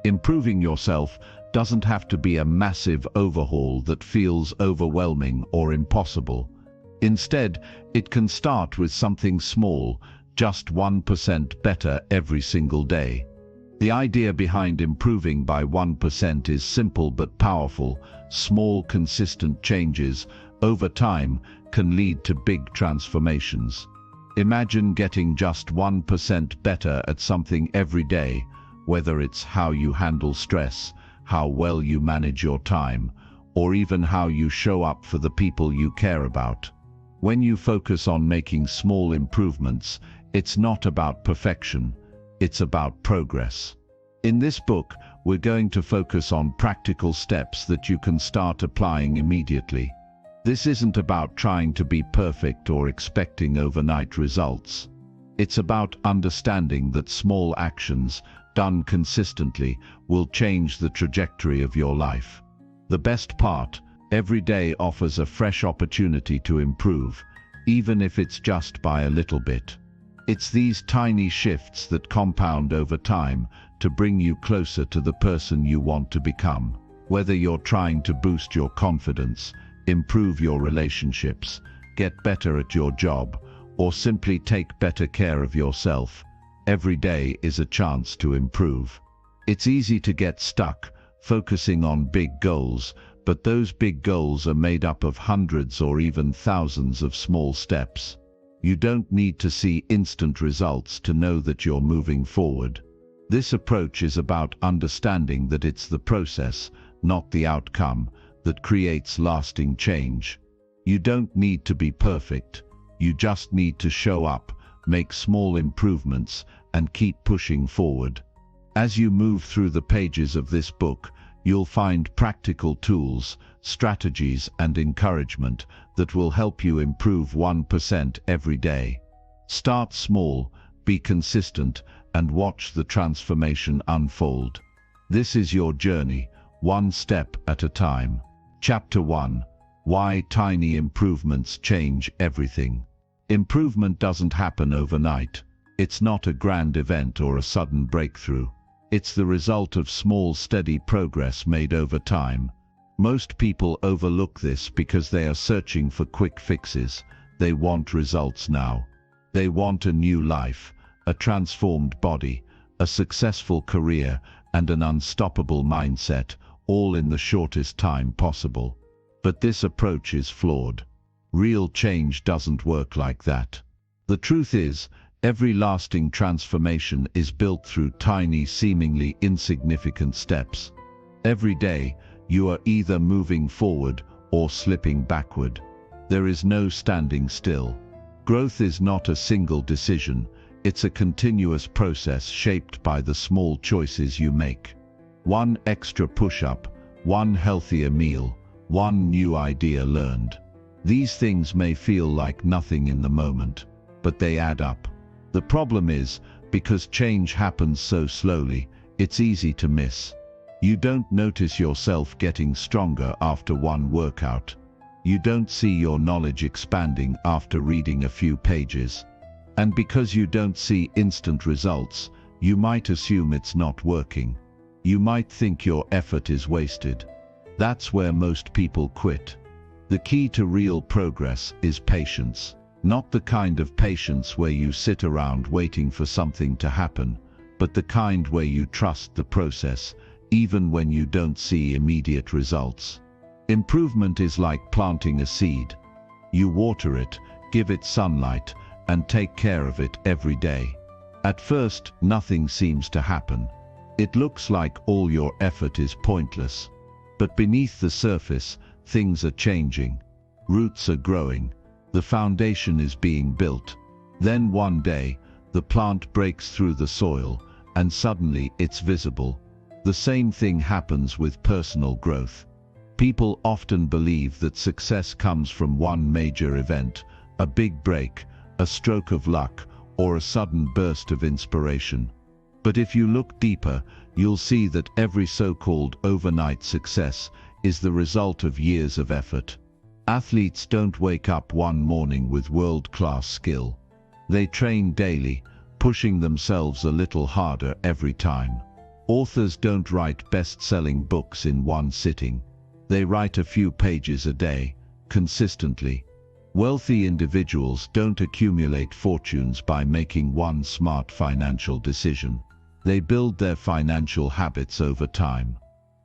Improving yourself doesn't have to be a massive overhaul that feels overwhelming or impossible. Instead, it can start with something small, just 1% better every single day. The idea behind improving by 1% is simple but powerful. Small, consistent changes over time can lead to big transformations. Imagine getting just 1% better at something every day, whether it's how you handle stress, how well you manage your time, or even how you show up for the people you care about. When you focus on making small improvements, it's not about perfection, it's about progress. In this book, we're going to focus on practical steps that you can start applying immediately. This isn't about trying to be perfect or expecting overnight results. It's about understanding that small actions, done consistently, will change the trajectory of your life. The best part, every day offers a fresh opportunity to improve, even if it's just by a little bit. It's these tiny shifts that compound over time to bring you closer to the person you want to become. Whether you're trying to boost your confidence, improve your relationships, get better at your job, or simply take better care of yourself, every day is a chance to improve. It's easy to get stuck, focusing on big goals, but those big goals are made up of hundreds or even thousands of small steps. You don't need to see instant results to know that you're moving forward. This approach is about understanding that it's the process, not the outcome, that creates lasting change. You don't need to be perfect. You just need to show up, make small improvements, and keep pushing forward. As you move through the pages of this book, you'll find practical tools, strategies, and encouragement that will help you improve 1% every day. Start small, be consistent, and watch the transformation unfold. This is your journey, one step at a time. Chapter 1: Why Tiny Improvements Change Everything. Improvement doesn't happen overnight. It's not a grand event or a sudden breakthrough. It's the result of small, steady progress made over time. Most people overlook this because they are searching for quick fixes. They want results now. They want a new life, a transformed body, a successful career, and an unstoppable mindset, all in the shortest time possible. But this approach is flawed. Real change doesn't work like that. The truth is, every lasting transformation is built through tiny, seemingly insignificant steps. Every day, you are either moving forward or slipping backward. There is no standing still. Growth is not a single decision, it's a continuous process shaped by the small choices you make. One extra push-up, one healthier meal, one new idea learned. These things may feel like nothing in the moment, but they add up. The problem is, because change happens so slowly, it's easy to miss. You don't notice yourself getting stronger after one workout. You don't see your knowledge expanding after reading a few pages. And because you don't see instant results, you might assume it's not working. You might think your effort is wasted. That's where most people quit. The key to real progress is patience. Not the kind of patience where you sit around waiting for something to happen, but the kind where you trust the process, even when you don't see immediate results. Improvement is like planting a seed. You water it, give it sunlight, and take care of it every day. At first, nothing seems to happen. It looks like all your effort is pointless. But beneath the surface, things are changing. Roots are growing. The foundation is being built. Then one day, the plant breaks through the soil, and suddenly it's visible. The same thing happens with personal growth. People often believe that success comes from one major event, a big break, a stroke of luck, or a sudden burst of inspiration. But if you look deeper, you'll see that every so-called overnight success is the result of years of effort. Athletes don't wake up one morning with world-class skill. They train daily, pushing themselves a little harder every time. Authors don't write best-selling books in one sitting. They write a few pages a day, consistently. Wealthy individuals don't accumulate fortunes by making one smart financial decision. They build their financial habits over time.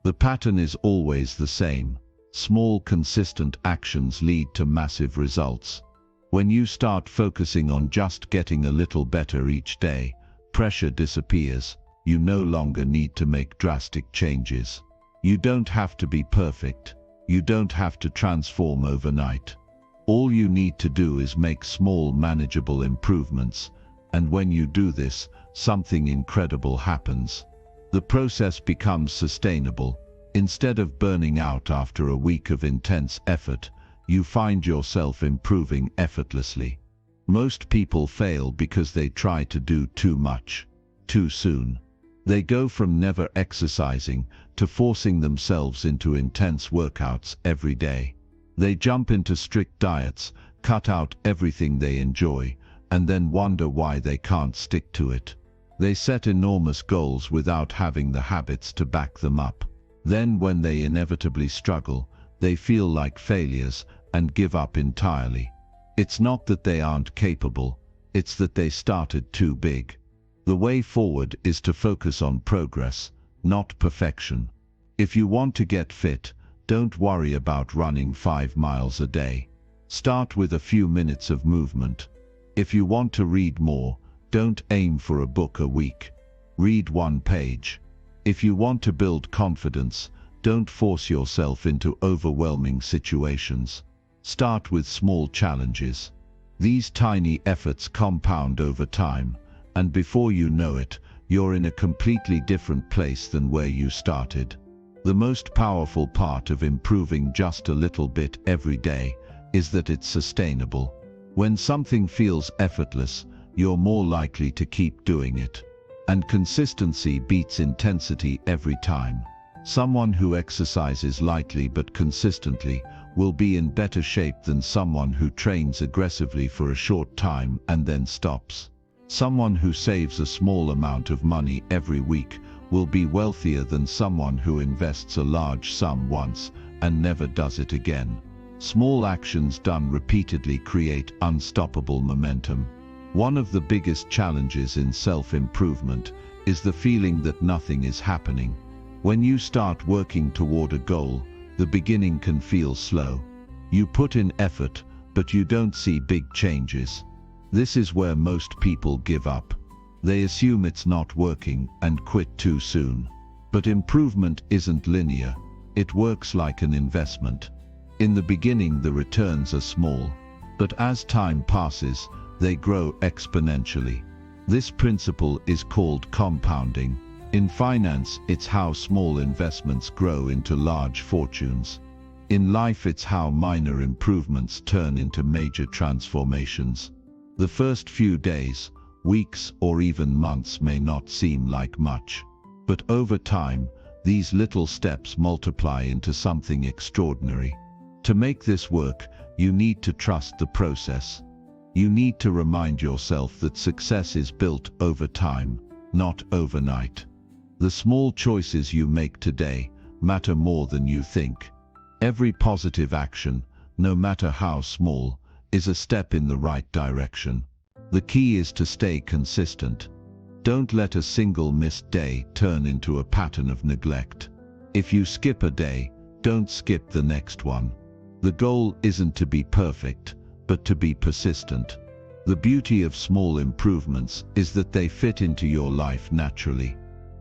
The pattern is always the same. Small, consistent actions lead to massive results. When you start focusing on just getting a little better each day, pressure disappears. You no longer need to make drastic changes. You don't have to be perfect. You don't have to transform overnight. All you need to do is make small, manageable improvements, and when you do this, something incredible happens. The process becomes sustainable. Instead of burning out after a week of intense effort, you find yourself improving effortlessly. Most people fail because they try to do too much, too soon. They go from never exercising to forcing themselves into intense workouts every day. They jump into strict diets, cut out everything they enjoy, and then wonder why they can't stick to it. They set enormous goals without having the habits to back them up. Then when they inevitably struggle, they feel like failures and give up entirely. It's not that they aren't capable, it's that they started too big. The way forward is to focus on progress, not perfection. If you want to get fit, don't worry about running 5 miles a day. Start with a few minutes of movement. If you want to read more, don't aim for a book a week. Read 1 page. If you want to build confidence, don't force yourself into overwhelming situations. Start with small challenges. These tiny efforts compound over time, and before you know it, you're in a completely different place than where you started. The most powerful part of improving just a little bit every day is that it's sustainable. When something feels effortless, you're more likely to keep doing it. And consistency beats intensity every time. Someone who exercises lightly but consistently will be in better shape than someone who trains aggressively for a short time and then stops. Someone who saves a small amount of money every week will be wealthier than someone who invests a large sum once and never does it again. Small actions done repeatedly create unstoppable momentum. One of the biggest challenges in self-improvement is the feeling that nothing is happening. When you start working toward a goal, the beginning can feel slow. You put in effort, but you don't see big changes. This is where most people give up. They assume it's not working and quit too soon. But improvement isn't linear. It works like an investment. In the beginning, the returns are small, but as time passes, they grow exponentially. This principle is called compounding. In finance, it's how small investments grow into large fortunes. In life, it's how minor improvements turn into major transformations. The first few days, weeks, or even months may not seem like much. But over time, these little steps multiply into something extraordinary. To make this work, you need to trust the process. You need to remind yourself that success is built over time, not overnight. The small choices you make today matter more than you think. Every positive action, no matter how small, is a step in the right direction. The key is to stay consistent. Don't let a single missed day turn into a pattern of neglect. If you skip a day, don't skip the next one. The goal isn't to be perfect, but to be persistent. The beauty of small improvements is that they fit into your life naturally.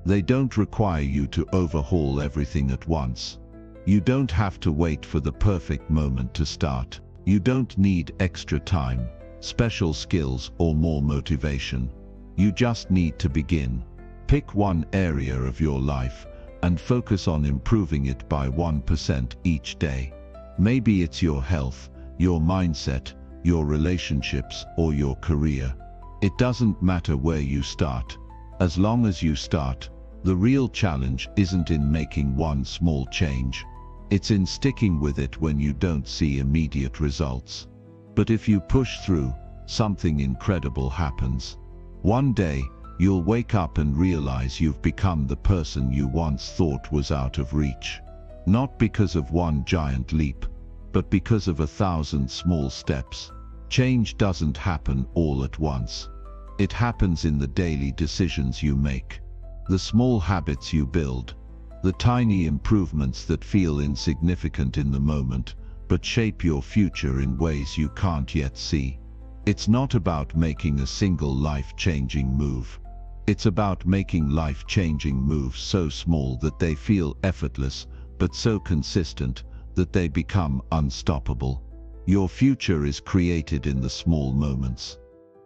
They don't require you to overhaul everything at once. You don't have to wait for the perfect moment to start. You don't need extra time, special skills, or more motivation. You just need to begin. Pick one area of your life and focus on improving it by 1% each day. Maybe it's your health, your mindset, your relationships, or your career. It doesn't matter where you start. As long as you start, the real challenge isn't in making one small change. It's in sticking with it when you don't see immediate results. But if you push through, something incredible happens. One day, You'll wake up and realize you've become the person you once thought was out of reach. Not because of one giant leap, but because of 1,000 small steps. Change doesn't happen all at once. It happens in the daily decisions you make, the small habits you build, the tiny improvements that feel insignificant in the moment, but shape your future in ways you can't yet see. It's not about making a single life-changing move. It's about making life-changing moves so small that they feel effortless, but so consistent that they become unstoppable. Your future is created in the small moments.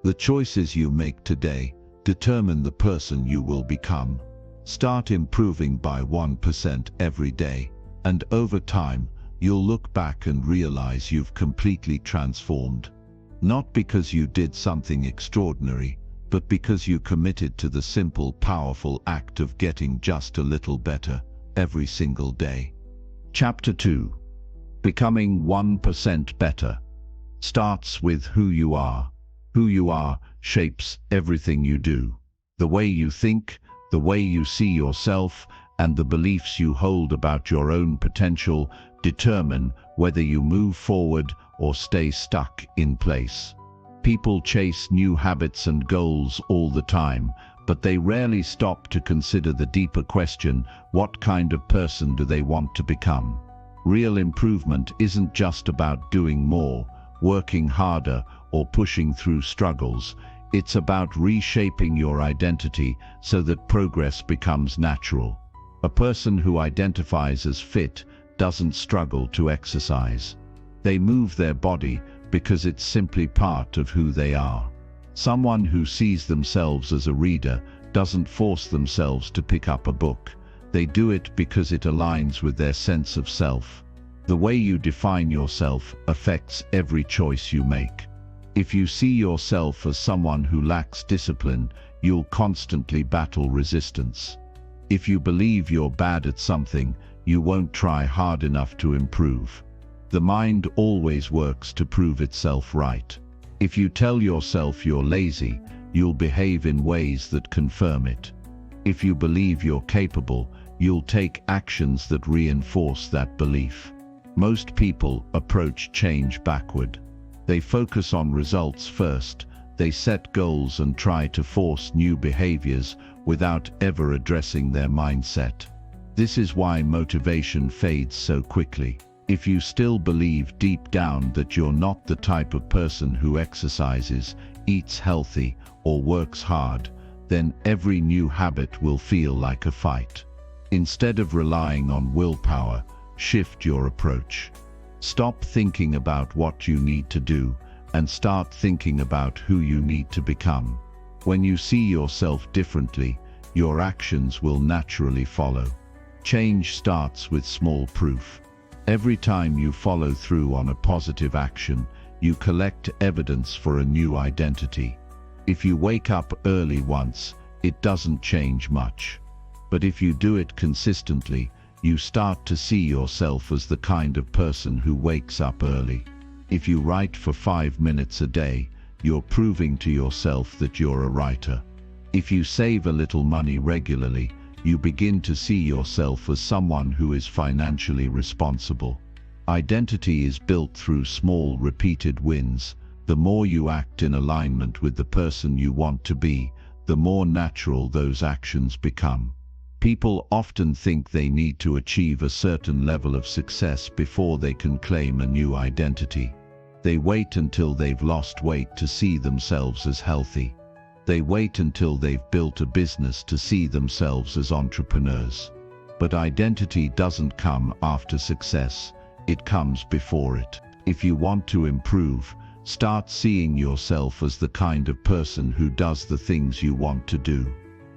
The choices you make today determine the person you will become. Start improving by 1% every day, and over time, you'll look back and realize you've completely transformed. Not because you did something extraordinary, but because you committed to the simple, powerful act of getting just a little better every single day. Chapter 2. Becoming 1% better starts with who you are. Who you are shapes everything you do. The way you think, the way you see yourself, and the beliefs you hold about your own potential determine whether you move forward or stay stuck in place. People chase new habits and goals all the time, but they rarely stop to consider the deeper question: what kind of person do they want to become? Real improvement isn't just about doing more, working harder, or pushing through struggles. It's about reshaping your identity so that progress becomes natural. A person who identifies as fit doesn't struggle to exercise. They move their body because it's simply part of who they are. Someone who sees themselves as a reader doesn't force themselves to pick up a book. They do it because it aligns with their sense of self. The way you define yourself affects every choice you make. If you see yourself as someone who lacks discipline, you'll constantly battle resistance. If you believe you're bad at something, you won't try hard enough to improve. The mind always works to prove itself right. If you tell yourself you're lazy, you'll behave in ways that confirm it. If you believe you're capable, you'll take actions that reinforce that belief. Most people approach change backward. They focus on results first. They set goals and try to force new behaviors without ever addressing their mindset. This is why motivation fades so quickly. If you still believe deep down that you're not the type of person who exercises, eats healthy, or works hard, then every new habit will feel like a fight. Instead of relying on willpower, shift your approach. Stop thinking about what you need to do and start thinking about who you need to become. When you see yourself differently, your actions will naturally follow. Change starts with small proof. Every time you follow through on a positive action, you collect evidence for a new identity. If you wake up early once, it doesn't change much. But if you do it consistently, you start to see yourself as the kind of person who wakes up early. If you write for 5 minutes a day, you're proving to yourself that you're a writer. If you save a little money regularly, you begin to see yourself as someone who is financially responsible. Identity is built through small, repeated wins. The more you act in alignment with the person you want to be, the more natural those actions become. People often think they need to achieve a certain level of success before they can claim a new identity. They wait until they've lost weight to see themselves as healthy. They wait until they've built a business to see themselves as entrepreneurs. But identity doesn't come after success, it comes before it. If you want to improve, start seeing yourself as the kind of person who does the things you want to do.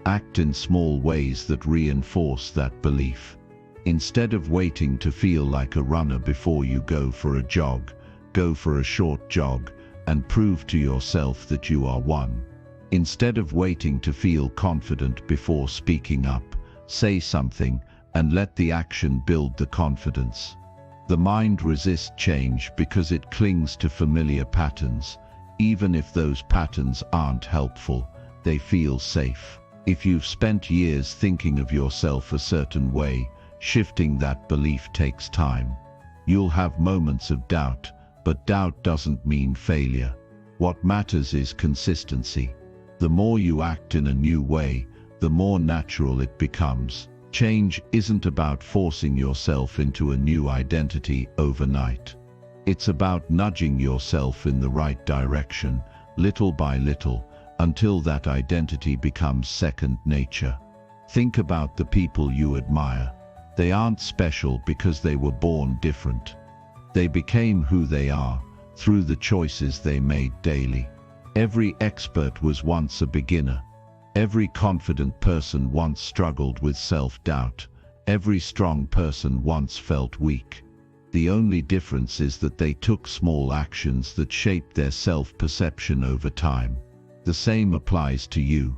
Act in small ways that reinforce that belief. Instead of waiting to feel like a runner before you go for a jog, go for a short jog and prove to yourself that you are one. Instead of waiting to feel confident before speaking up, say something and let the action build the confidence. The mind resists change because it clings to familiar patterns. Even if those patterns aren't helpful, They feel safe. If you've spent years thinking of yourself a certain way, shifting that belief takes time. You'll have moments of doubt, but doubt doesn't mean failure. What matters is consistency. The more you act in a new way, the more natural it becomes. Change isn't about forcing yourself into a new identity overnight. It's about nudging yourself in the right direction, little by little, until that identity becomes second nature. Think about the people you admire. They aren't special because they were born different. They became who they are through the choices they made daily. Every expert was once a beginner. Every confident person once struggled with self-doubt. Every strong person once felt weak. The only difference is that they took small actions that shaped their self-perception over time. The same applies to you.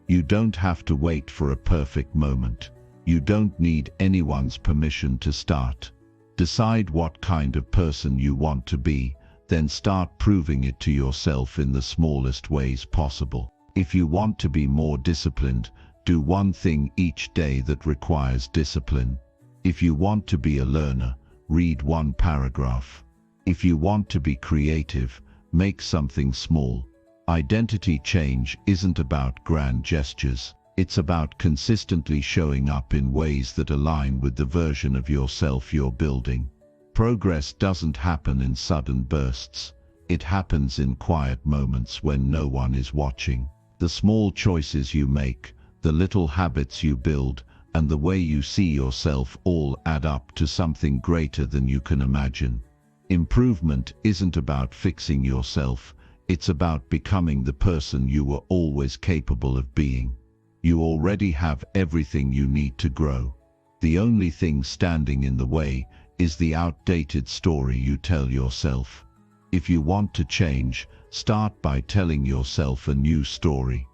You don't have to wait for a perfect moment. You don't need anyone's permission to start. Decide what kind of person you want to be, then start proving it to yourself in the smallest ways possible. If you want to be more disciplined, do one thing each day that requires discipline. If you want to be a learner, read one paragraph. If you want to be creative, make something small. Identity change isn't about grand gestures. It's about consistently showing up in ways that align with the version of yourself you're building. Progress doesn't happen in sudden bursts. It happens in quiet moments when no one is watching. The small choices you make, the little habits you build, and the way you see yourself all add up to something greater than you can imagine. Improvement isn't about fixing yourself. It's about becoming the person you were always capable of being. You already have everything you need to grow. The only thing standing in the way is the outdated story you tell yourself. If you want to change, start by telling yourself a new story.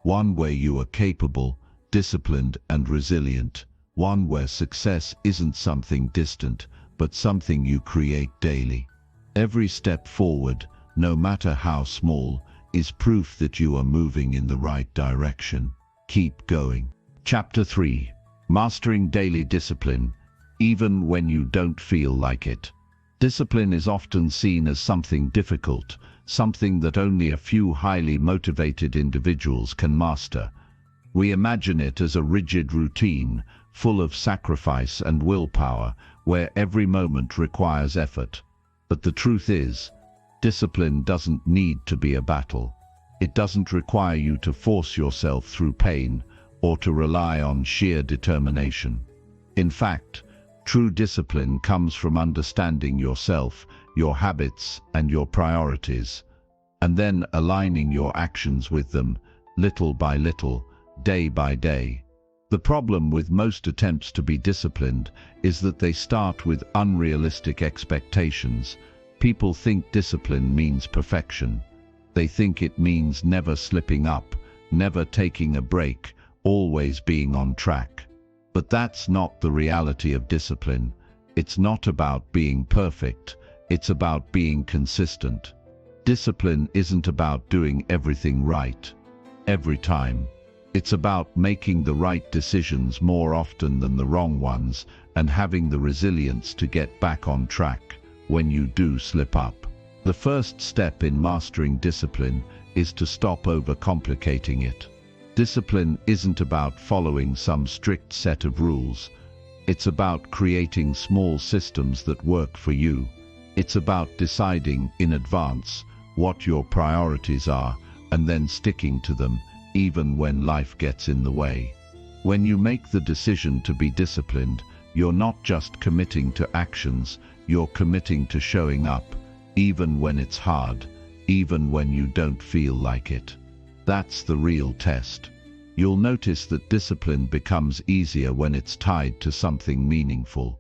One where you are capable, disciplined and resilient. One where success isn't something distant, but something you create daily. Every step forward, no matter how small, is proof that you are moving in the right direction. Keep going. Chapter 3. Mastering daily discipline, even when you don't feel like it. Discipline is often seen as something difficult, something that only a few highly motivated individuals can master. We imagine it as a rigid routine, full of sacrifice and willpower, where every moment requires effort. But the truth is, discipline doesn't need to be a battle. It doesn't require you to force yourself through pain or to rely on sheer determination. In fact, true discipline comes from understanding yourself, your habits, and your priorities, and then aligning your actions with them, little by little, day by day. The problem with most attempts to be disciplined is that they start with unrealistic expectations. People think discipline means perfection. They think it means never slipping up, never taking a break, always being on track. But that's not the reality of discipline. It's not about being perfect, it's about being consistent. Discipline isn't about doing everything right, every time. It's about making the right decisions more often than the wrong ones and having the resilience to get back on track when you do slip up. The first step in mastering discipline is to stop overcomplicating it. Discipline isn't about following some strict set of rules. It's about creating small systems that work for you. It's about deciding in advance what your priorities are and then sticking to them, even when life gets in the way. When you make the decision to be disciplined, you're not just committing to actions, you're committing to showing up, even when it's hard, even when you don't feel like it. That's the real test. You'll notice that discipline becomes easier when it's tied to something meaningful.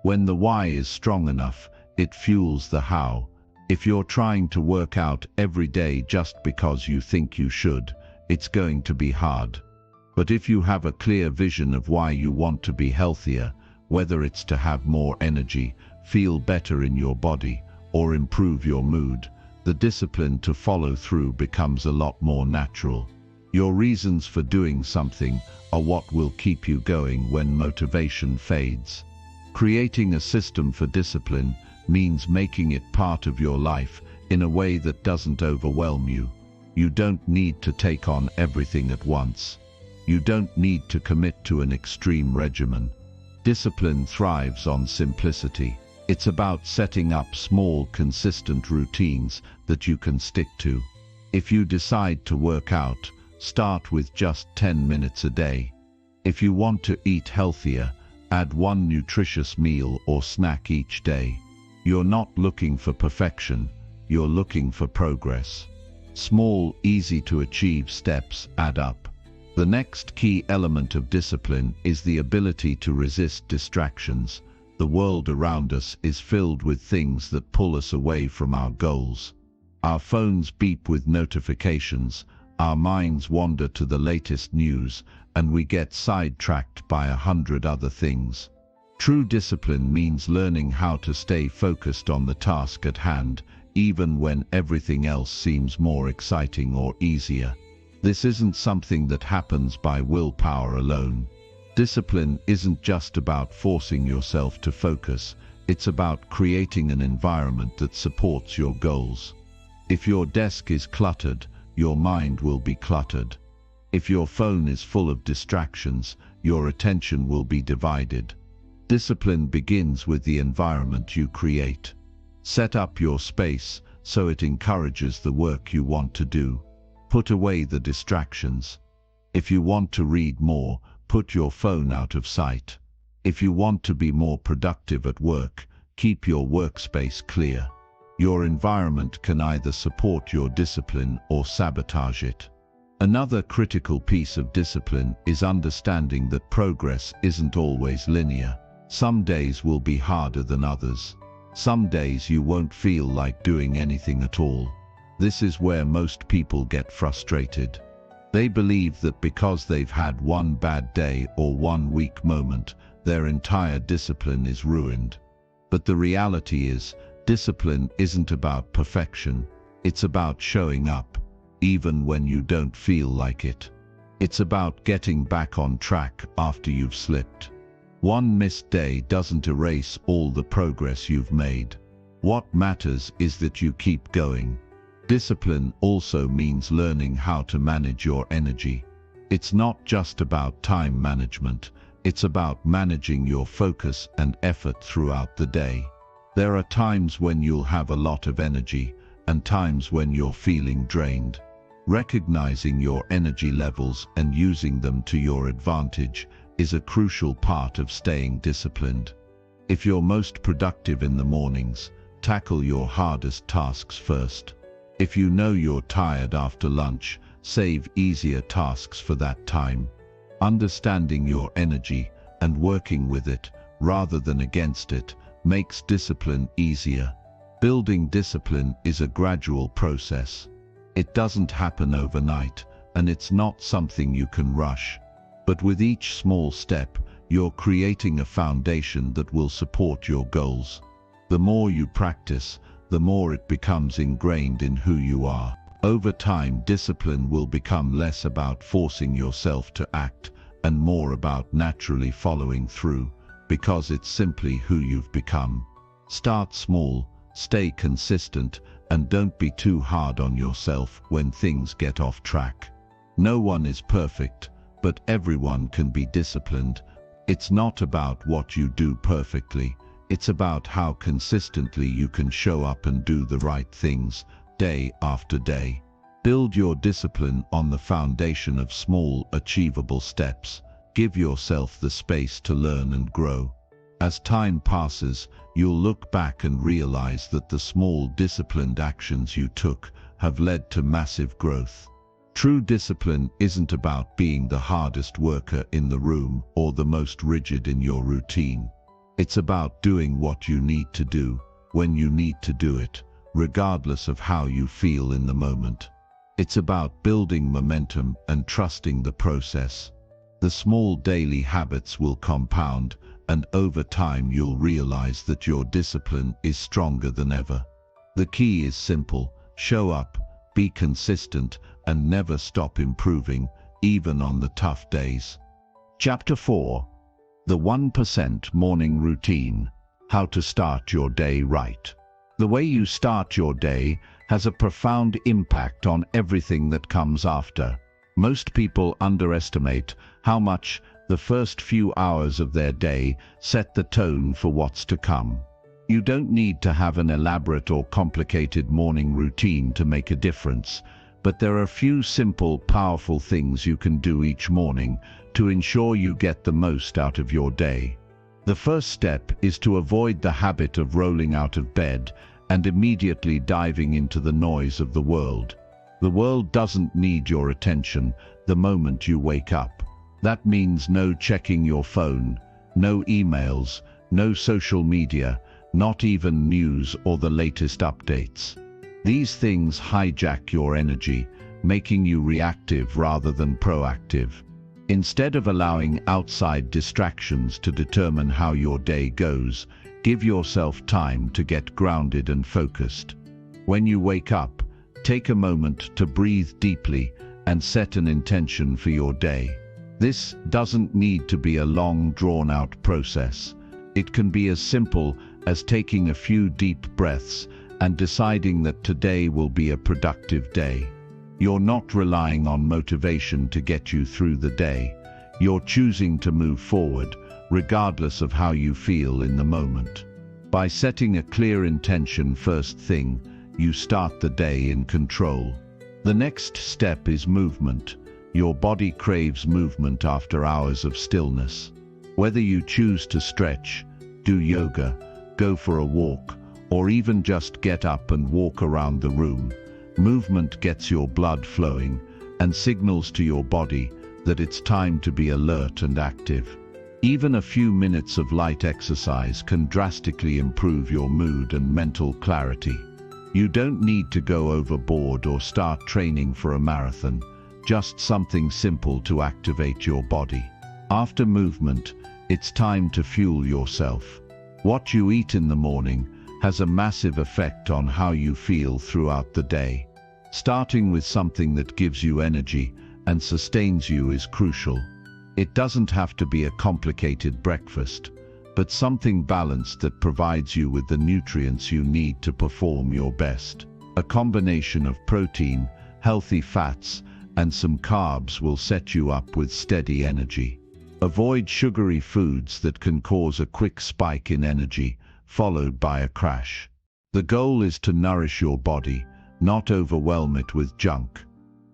When the why is strong enough, it fuels the how. If you're trying to work out every day just because you think you should, it's going to be hard. But if you have a clear vision of why you want to be healthier, whether it's to have more energy, feel better in your body, or improve your mood, the discipline to follow through becomes a lot more natural. Your reasons for doing something are what will keep you going when motivation fades. Creating a system for discipline means making it part of your life in a way that doesn't overwhelm you. You don't need to take on everything at once. You don't need to commit to an extreme regimen. Discipline thrives on simplicity. It's about setting up small, consistent routines that you can stick to. If you decide to work out, start with just 10 minutes a day. If you want to eat healthier, add one nutritious meal or snack each day. You're not looking for perfection, you're looking for progress. Small, easy-to-achieve steps add up. The next key element of discipline is the ability to resist distractions. The world around us is filled with things that pull us away from our goals. Our phones beep with notifications, our minds wander to the latest news, and we get sidetracked by 100 other things. True discipline means learning how to stay focused on the task at hand, even when everything else seems more exciting or easier. This isn't something that happens by willpower alone. Discipline isn't just about forcing yourself to focus, it's about creating an environment that supports your goals. If your desk is cluttered, your mind will be cluttered. If your phone is full of distractions, your attention will be divided. Discipline begins with the environment you create. Set up your space so it encourages the work you want to do. Put away the distractions. If you want to read more, put your phone out of sight. If you want to be more productive at work, keep your workspace clear. Your environment can either support your discipline or sabotage it. Another critical piece of discipline is understanding that progress isn't always linear. Some days will be harder than others. Some days you won't feel like doing anything at all. This is where most people get frustrated. They believe that because they've had one bad day or one weak moment, their entire discipline is ruined. But the reality is, discipline isn't about perfection. It's about showing up, even when you don't feel like it. It's about getting back on track after you've slipped. One missed day doesn't erase all the progress you've made. What matters is that you keep going. Discipline also means learning how to manage your energy. It's not just about time management, it's about managing your focus and effort throughout the day. There are times when you'll have a lot of energy, and times when you're feeling drained. Recognizing your energy levels and using them to your advantage is a crucial part of staying disciplined. If you're most productive in the mornings, tackle your hardest tasks first. If you know you're tired after lunch, save easier tasks for that time. Understanding your energy and working with it, rather than against it, makes discipline easier. Building discipline is a gradual process. It doesn't happen overnight, and it's not something you can rush. But with each small step, you're creating a foundation that will support your goals. The more you practice, the more it becomes ingrained in who you are. Over time, discipline will become less about forcing yourself to act and more about naturally following through, because it's simply who you've become. Start small, stay consistent, and don't be too hard on yourself when things get off track. No one is perfect, but everyone can be disciplined. It's not about what you do perfectly, it's about how consistently you can show up and do the right things, day after day. Build your discipline on the foundation of small, achievable steps. Give yourself the space to learn and grow. As time passes, you'll look back and realize that the small, disciplined actions you took have led to massive growth. True discipline isn't about being the hardest worker in the room or the most rigid in your routine. It's about doing what you need to do, when you need to do it, regardless of how you feel in the moment. It's about building momentum and trusting the process. The small daily habits will compound, and over time you'll realize that your discipline is stronger than ever. The key is simple: show up, be consistent, and never stop improving, even on the tough days. Chapter 4. The 1% Morning Routine. How to start your day right. The way you start your day has a profound impact on everything that comes after. Most people underestimate how much the first few hours of their day set the tone for what's to come. You don't need to have an elaborate or complicated morning routine to make a difference, but there are a few simple, powerful things you can do each morning to ensure you get the most out of your day. The first step is to avoid the habit of rolling out of bed and immediately diving into the noise of the world. The world doesn't need your attention the moment you wake up. That means no checking your phone, no emails, no social media, not even news or the latest updates. These things hijack your energy, making you reactive rather than proactive. Instead of allowing outside distractions to determine how your day goes, give yourself time to get grounded and focused. When you wake up, take a moment to breathe deeply and set an intention for your day. This doesn't need to be a long, drawn-out process. It can be as simple as taking a few deep breaths and deciding that today will be a productive day. You're not relying on motivation to get you through the day. You're choosing to move forward, regardless of how you feel in the moment. By setting a clear intention first thing, you start the day in control. The next step is movement. Your body craves movement after hours of stillness. Whether you choose to stretch, do yoga, go for a walk, or even just get up and walk around the room, movement gets your blood flowing and signals to your body that it's time to be alert and active. Even a few minutes of light exercise can drastically improve your mood and mental clarity. You don't need to go overboard or start training for a marathon, just something simple to activate your body. After movement, it's time to fuel yourself. What you eat in the morning has a massive effect on how you feel throughout the day. Starting with something that gives you energy and sustains you is crucial. It doesn't have to be a complicated breakfast, but something balanced that provides you with the nutrients you need to perform your best. A combination of protein, healthy fats, and some carbs will set you up with steady energy. Avoid sugary foods that can cause a quick spike in energy, followed by a crash. The goal is to nourish your body, not overwhelm it with junk.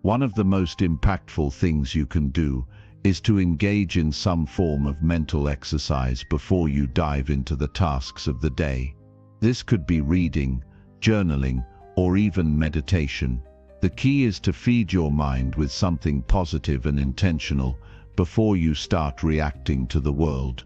One of the most impactful things you can do is to engage in some form of mental exercise before you dive into the tasks of the day. This could be reading, journaling, or even meditation. The key is to feed your mind with something positive and intentional before you start reacting to the world.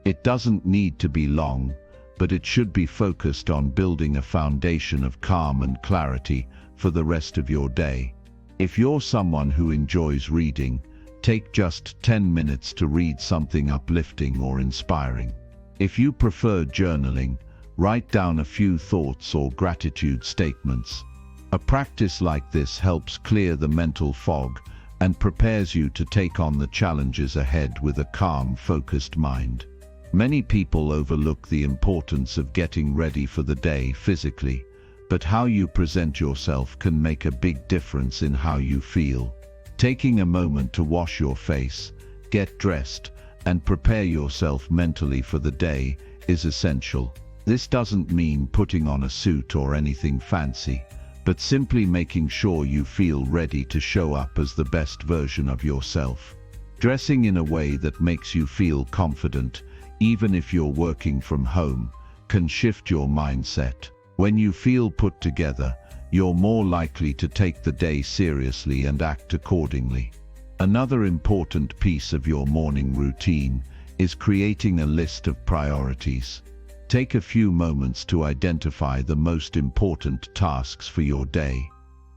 It doesn't need to be long, but it should be focused on building a foundation of calm and clarity for the rest of your day. If you're someone who enjoys reading, take just 10 minutes to read something uplifting or inspiring. If you prefer journaling, write down a few thoughts or gratitude statements. A practice like this helps clear the mental fog and prepares you to take on the challenges ahead with a calm, focused mind. Many people overlook the importance of getting ready for the day physically, but how you present yourself can make a big difference in how you feel. Taking a moment to wash your face, get dressed, and prepare yourself mentally for the day is essential. This doesn't mean putting on a suit or anything fancy, but simply making sure you feel ready to show up as the best version of yourself. Dressing in a way that makes you feel confident, even if you're working from home, can shift your mindset. When you feel put together, you're more likely to take the day seriously and act accordingly. Another important piece of your morning routine is creating a list of priorities. Take a few moments to identify the most important tasks for your day.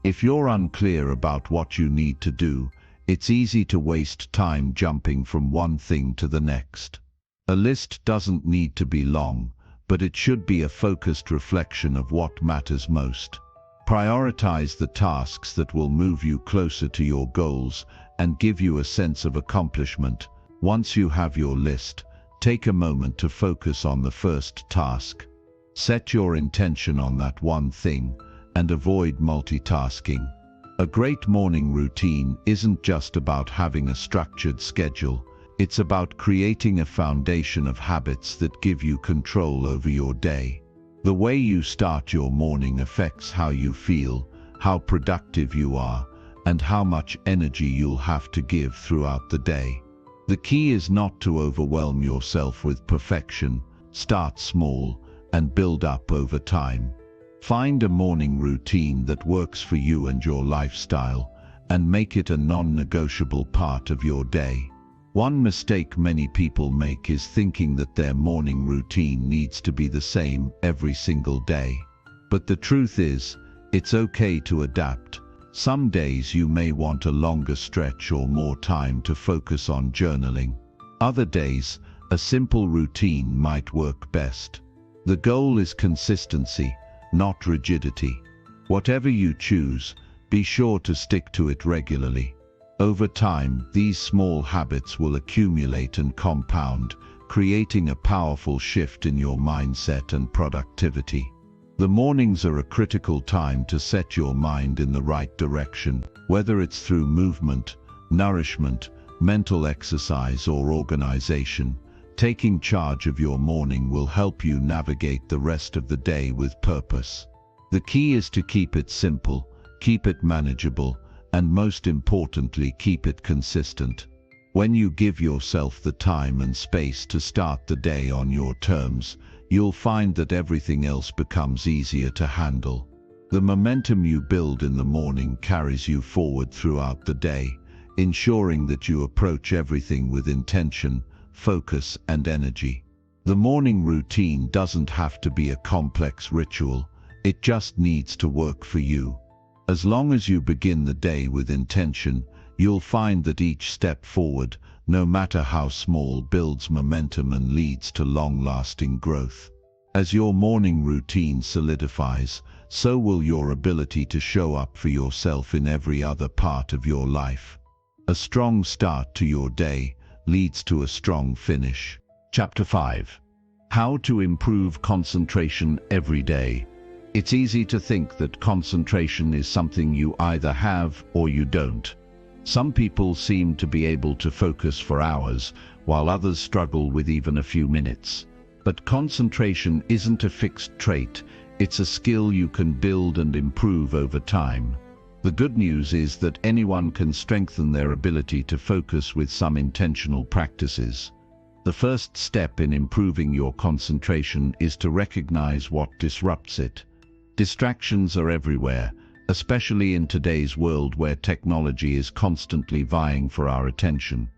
If you're unclear about what you need to do, it's easy to waste time jumping from one thing to the next. A list doesn't need to be long, but it should be a focused reflection of what matters most. Prioritize the tasks that will move you closer to your goals and give you a sense of accomplishment. Once you have your list, take a moment to focus on the first task. Set your intention on that one thing and avoid multitasking. A great morning routine isn't just about having a structured schedule. It's about creating a foundation of habits that give you control over your day. The way you start your morning affects how you feel, how productive you are, and how much energy you'll have to give throughout the day. The key is not to overwhelm yourself with perfection. Start small and build up over time. Find a morning routine that works for you and your lifestyle, and make it a non-negotiable part of your day. One mistake many people make is thinking that their morning routine needs to be the same every single day. But the truth is, it's okay to adapt. Some days you may want a longer stretch or more time to focus on journaling. Other days, a simple routine might work best. The goal is consistency, not rigidity. Whatever you choose, be sure to stick to it regularly. Over time, these small habits will accumulate and compound, creating a powerful shift in your mindset and productivity. The mornings are a critical time to set your mind in the right direction, whether it's through movement, nourishment, mental exercise, or organization. Taking charge of your morning will help you navigate the rest of the day with purpose. The key is to keep it simple, keep it manageable, and most importantly, keep it consistent. When you give yourself the time and space to start the day on your terms, you'll find that everything else becomes easier to handle. The momentum you build in the morning carries you forward throughout the day, ensuring that you approach everything with intention, focus, and energy. The morning routine doesn't have to be a complex ritual, it just needs to work for you. As long as you begin the day with intention, you'll find that each step forward, no matter how small, builds momentum and leads to long-lasting growth. As your morning routine solidifies, so will your ability to show up for yourself in every other part of your life. A strong start to your day leads to a strong finish. Chapter 5. How to improve concentration every day. It's easy to think that concentration is something you either have or you don't. Some people seem to be able to focus for hours, while others struggle with even a few minutes. But concentration isn't a fixed trait, it's a skill you can build and improve over time. The good news is that anyone can strengthen their ability to focus with some intentional practices. The first step in improving your concentration is to recognize what disrupts it. Distractions are everywhere, especially in today's world where technology is constantly vying for our attention.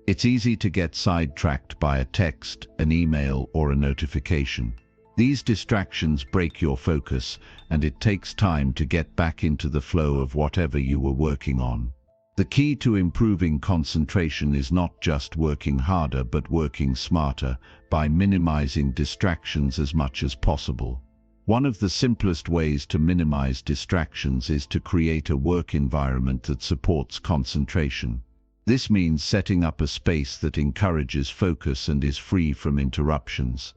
It's easy to get sidetracked by a text, an email, or a notification. These distractions break your focus, and it takes time to get back into the flow of whatever you were working on. The key to improving concentration is not just working harder but working smarter, by minimizing distractions as much as possible. One of the simplest ways to minimize distractions is to create a work environment that supports concentration. This means setting up a space that encourages focus and is free from interruptions.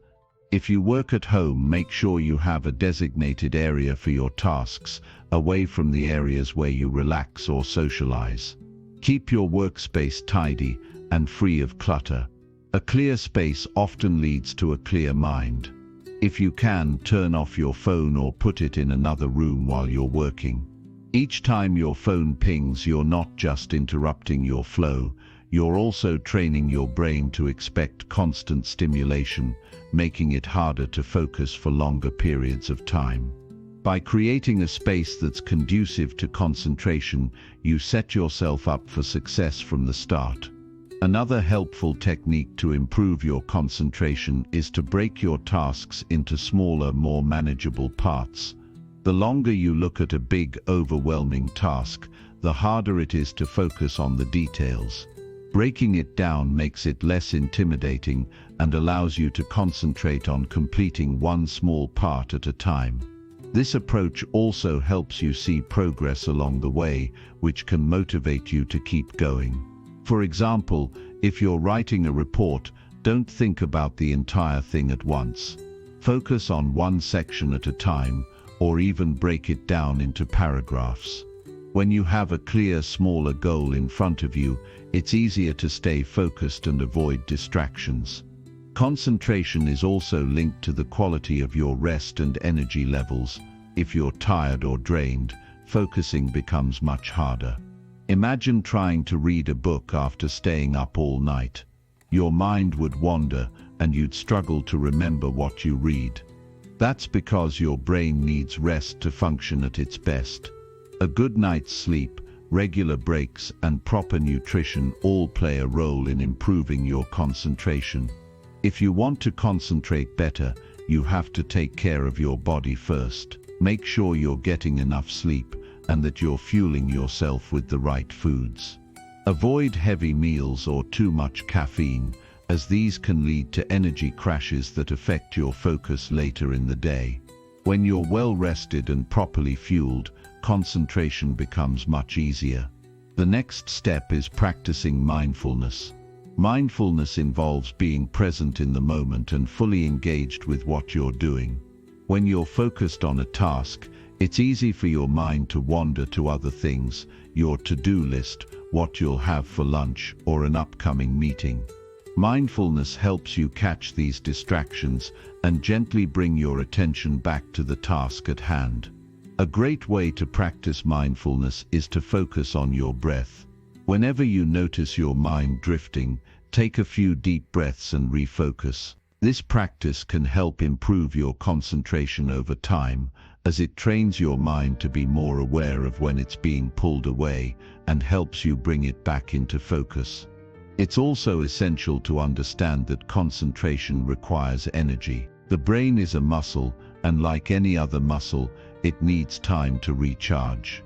If you work at home, make sure you have a designated area for your tasks, away from the areas where you relax or socialize. Keep your workspace tidy and free of clutter. A clear space often leads to a clear mind. If you can, turn off your phone or put it in another room while you're working. Each time your phone pings, you're not just interrupting your flow, you're also training your brain to expect constant stimulation, making it harder to focus for longer periods of time. By creating a space that's conducive to concentration, you set yourself up for success from the start. Another helpful technique to improve your concentration is to break your tasks into smaller, more manageable parts. The longer you look at a big, overwhelming task, the harder it is to focus on the details. Breaking it down makes it less intimidating and allows you to concentrate on completing one small part at a time. This approach also helps you see progress along the way, which can motivate you to keep going. For example, if you're writing a report, don't think about the entire thing at once. Focus on one section at a time, or even break it down into paragraphs. When you have a clear, smaller goal in front of you, it's easier to stay focused and avoid distractions. Concentration is also linked to the quality of your rest and energy levels. If you're tired or drained, focusing becomes much harder. Imagine trying to read a book after staying up all night. Your mind would wander, and you'd struggle to remember what you read. That's because your brain needs rest to function at its best. A good night's sleep, regular breaks, and proper nutrition all play a role in improving your concentration. If you want to concentrate better, you have to take care of your body first. Make sure you're getting enough sleep and that you're fueling yourself with the right foods. Avoid heavy meals or too much caffeine, as these can lead to energy crashes that affect your focus later in the day. When you're well rested and properly fueled, concentration becomes much easier. The next step is practicing mindfulness. Mindfulness involves being present in the moment and fully engaged with what you're doing. When you're focused on a task, it's easy for your mind to wander to other things, your to-do list, what you'll have for lunch, or an upcoming meeting. Mindfulness helps you catch these distractions and gently bring your attention back to the task at hand. A great way to practice mindfulness is to focus on your breath. Whenever you notice your mind drifting, take a few deep breaths and refocus. This practice can help improve your concentration over time, as it trains your mind to be more aware of when it's being pulled away and helps you bring it back into focus. It's also essential to understand that concentration requires energy. The brain is a muscle, and like any other muscle, it needs time to recharge.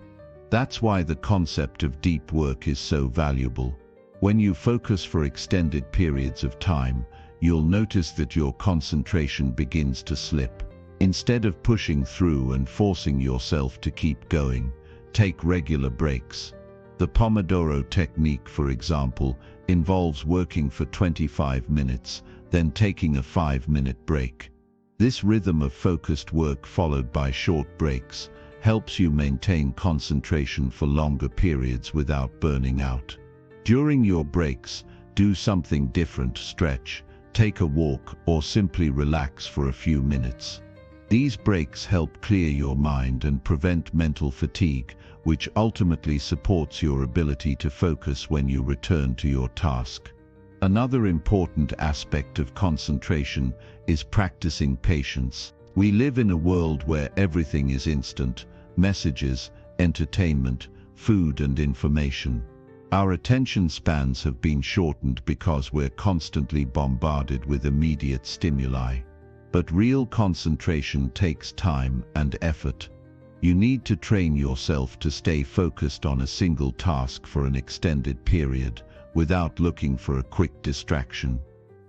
That's why the concept of deep work is so valuable. When you focus for extended periods of time, you'll notice that your concentration begins to slip. Instead of pushing through and forcing yourself to keep going, take regular breaks. The Pomodoro technique, for example, involves working for 25 minutes, then taking a 5-minute break. This rhythm of focused work followed by short breaks helps you maintain concentration for longer periods without burning out. During your breaks, do something different, stretch, take a walk, or simply relax for a few minutes. These breaks help clear your mind and prevent mental fatigue, which ultimately supports your ability to focus when you return to your task. Another important aspect of concentration is practicing patience. We live in a world where everything is instant: messages, entertainment, food, and information. Our attention spans have been shortened because we're constantly bombarded with immediate stimuli. But real concentration takes time and effort. You need to train yourself to stay focused on a single task for an extended period, without looking for a quick distraction.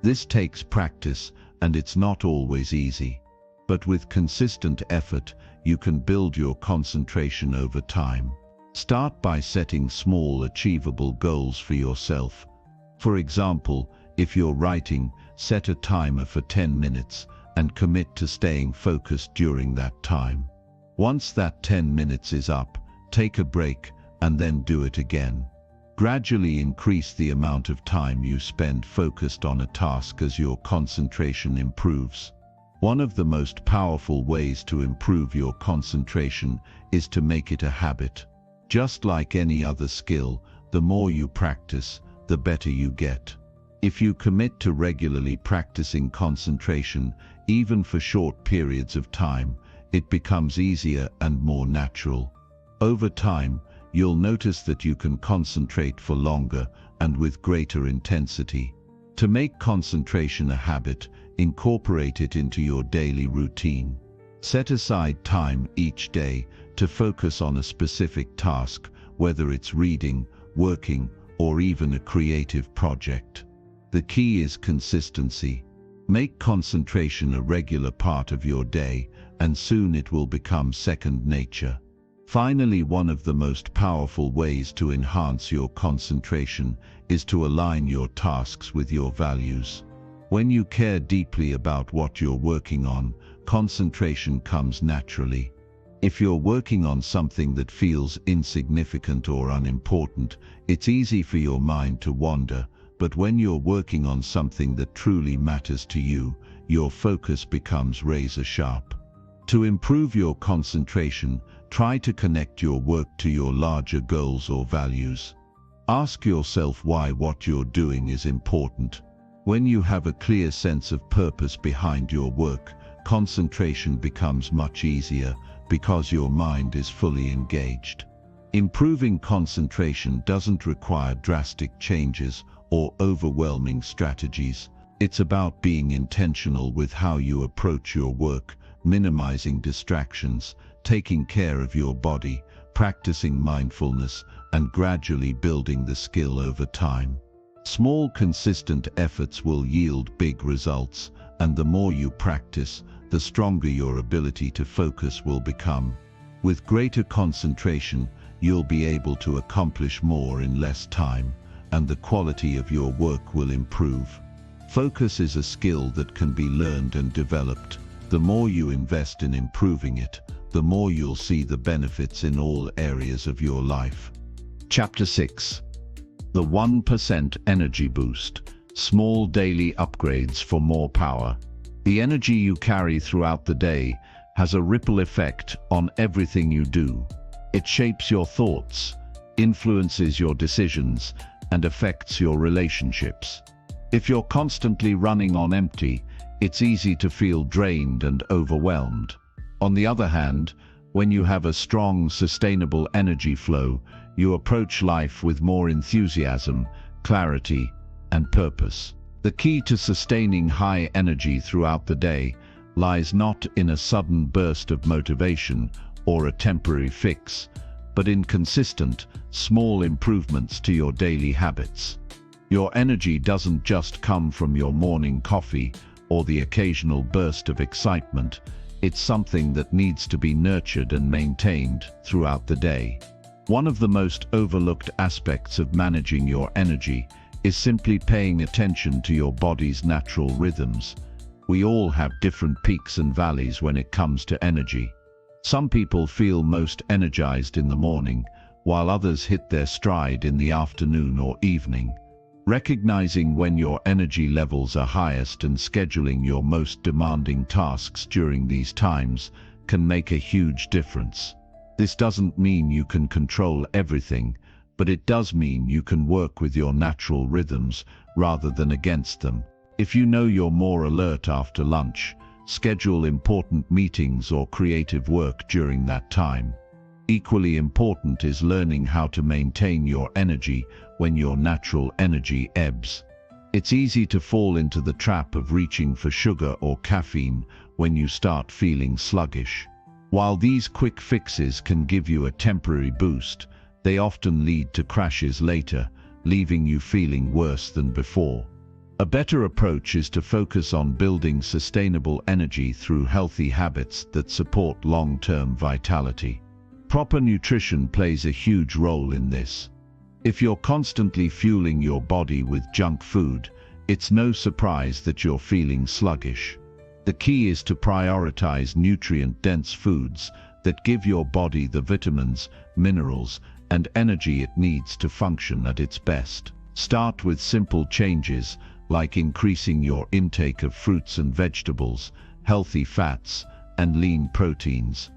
This takes practice, and it's not always easy. But with consistent effort, you can build your concentration over time. Start by setting small, achievable goals for yourself. For example, if you're writing, set a timer for 10 minutes and commit to staying focused during that time. Once that 10 minutes is up, take a break and then do it again. Gradually increase the amount of time you spend focused on a task as your concentration improves. One of the most powerful ways to improve your concentration is to make it a habit. Just like any other skill, the more you practice, the better you get. If you commit to regularly practicing concentration, even for short periods of time, it becomes easier and more natural. Over time, you'll notice that you can concentrate for longer and with greater intensity. To make concentration a habit, incorporate it into your daily routine. Set aside time each day to focus on a specific task, whether it's reading, working, or even a creative project. The key is consistency. Make concentration a regular part of your day, and soon it will become second nature. Finally, one of the most powerful ways to enhance your concentration is to align your tasks with your values. When you care deeply about what you're working on, concentration comes naturally. If you're working on something that feels insignificant or unimportant, it's easy for your mind to wander, but when you're working on something that truly matters to you, your focus becomes razor sharp. To improve your concentration, try to connect your work to your larger goals or values. Ask yourself why what you're doing is important. When you have a clear sense of purpose behind your work, concentration becomes much easier because your mind is fully engaged. Improving concentration doesn't require drastic changes or overwhelming strategies. It's about being intentional with how you approach your work, minimizing distractions, taking care of your body, practicing mindfulness, and gradually building the skill over time. Small, consistent efforts will yield big results, and the more you practice, the stronger your ability to focus will become. With greater concentration, you'll be able to accomplish more in less time, and the quality of your work will improve. Focus is a skill that can be learned and developed. The more you invest in improving it, the more you'll see the benefits in all areas of your life. Chapter 6. The 1% Energy Boost. Small daily upgrades for more power. The energy you carry throughout the day has a ripple effect on everything you do. It shapes your thoughts, influences your decisions, and affects your relationships. If you're constantly running on empty, it's easy to feel drained and overwhelmed. On the other hand, when you have a strong, sustainable energy flow, you approach life with more enthusiasm, clarity, and purpose. The key to sustaining high energy throughout the day lies not in a sudden burst of motivation or a temporary fix, but in consistent, small improvements to your daily habits. Your energy doesn't just come from your morning coffee or the occasional burst of excitement. It's something that needs to be nurtured and maintained throughout the day. One of the most overlooked aspects of managing your energy is simply paying attention to your body's natural rhythms. We all have different peaks and valleys when it comes to energy. Some people feel most energized in the morning, while others hit their stride in the afternoon or evening. Recognizing when your energy levels are highest and scheduling your most demanding tasks during these times can make a huge difference. This doesn't mean you can control everything, but it does mean you can work with your natural rhythms rather than against them. If you know you're more alert after lunch, schedule important meetings or creative work during that time. Equally important is learning how to maintain your energy when your natural energy ebbs. It's easy to fall into the trap of reaching for sugar or caffeine when you start feeling sluggish. While these quick fixes can give you a temporary boost, they often lead to crashes later, leaving you feeling worse than before. A better approach is to focus on building sustainable energy through healthy habits that support long-term vitality. Proper nutrition plays a huge role in this. If you're constantly fueling your body with junk food, it's no surprise that you're feeling sluggish. The key is to prioritize nutrient-dense foods that give your body the vitamins, minerals, and energy it needs to function at its best. Start with simple changes like increasing your intake of fruits and vegetables, healthy fats, and lean proteins.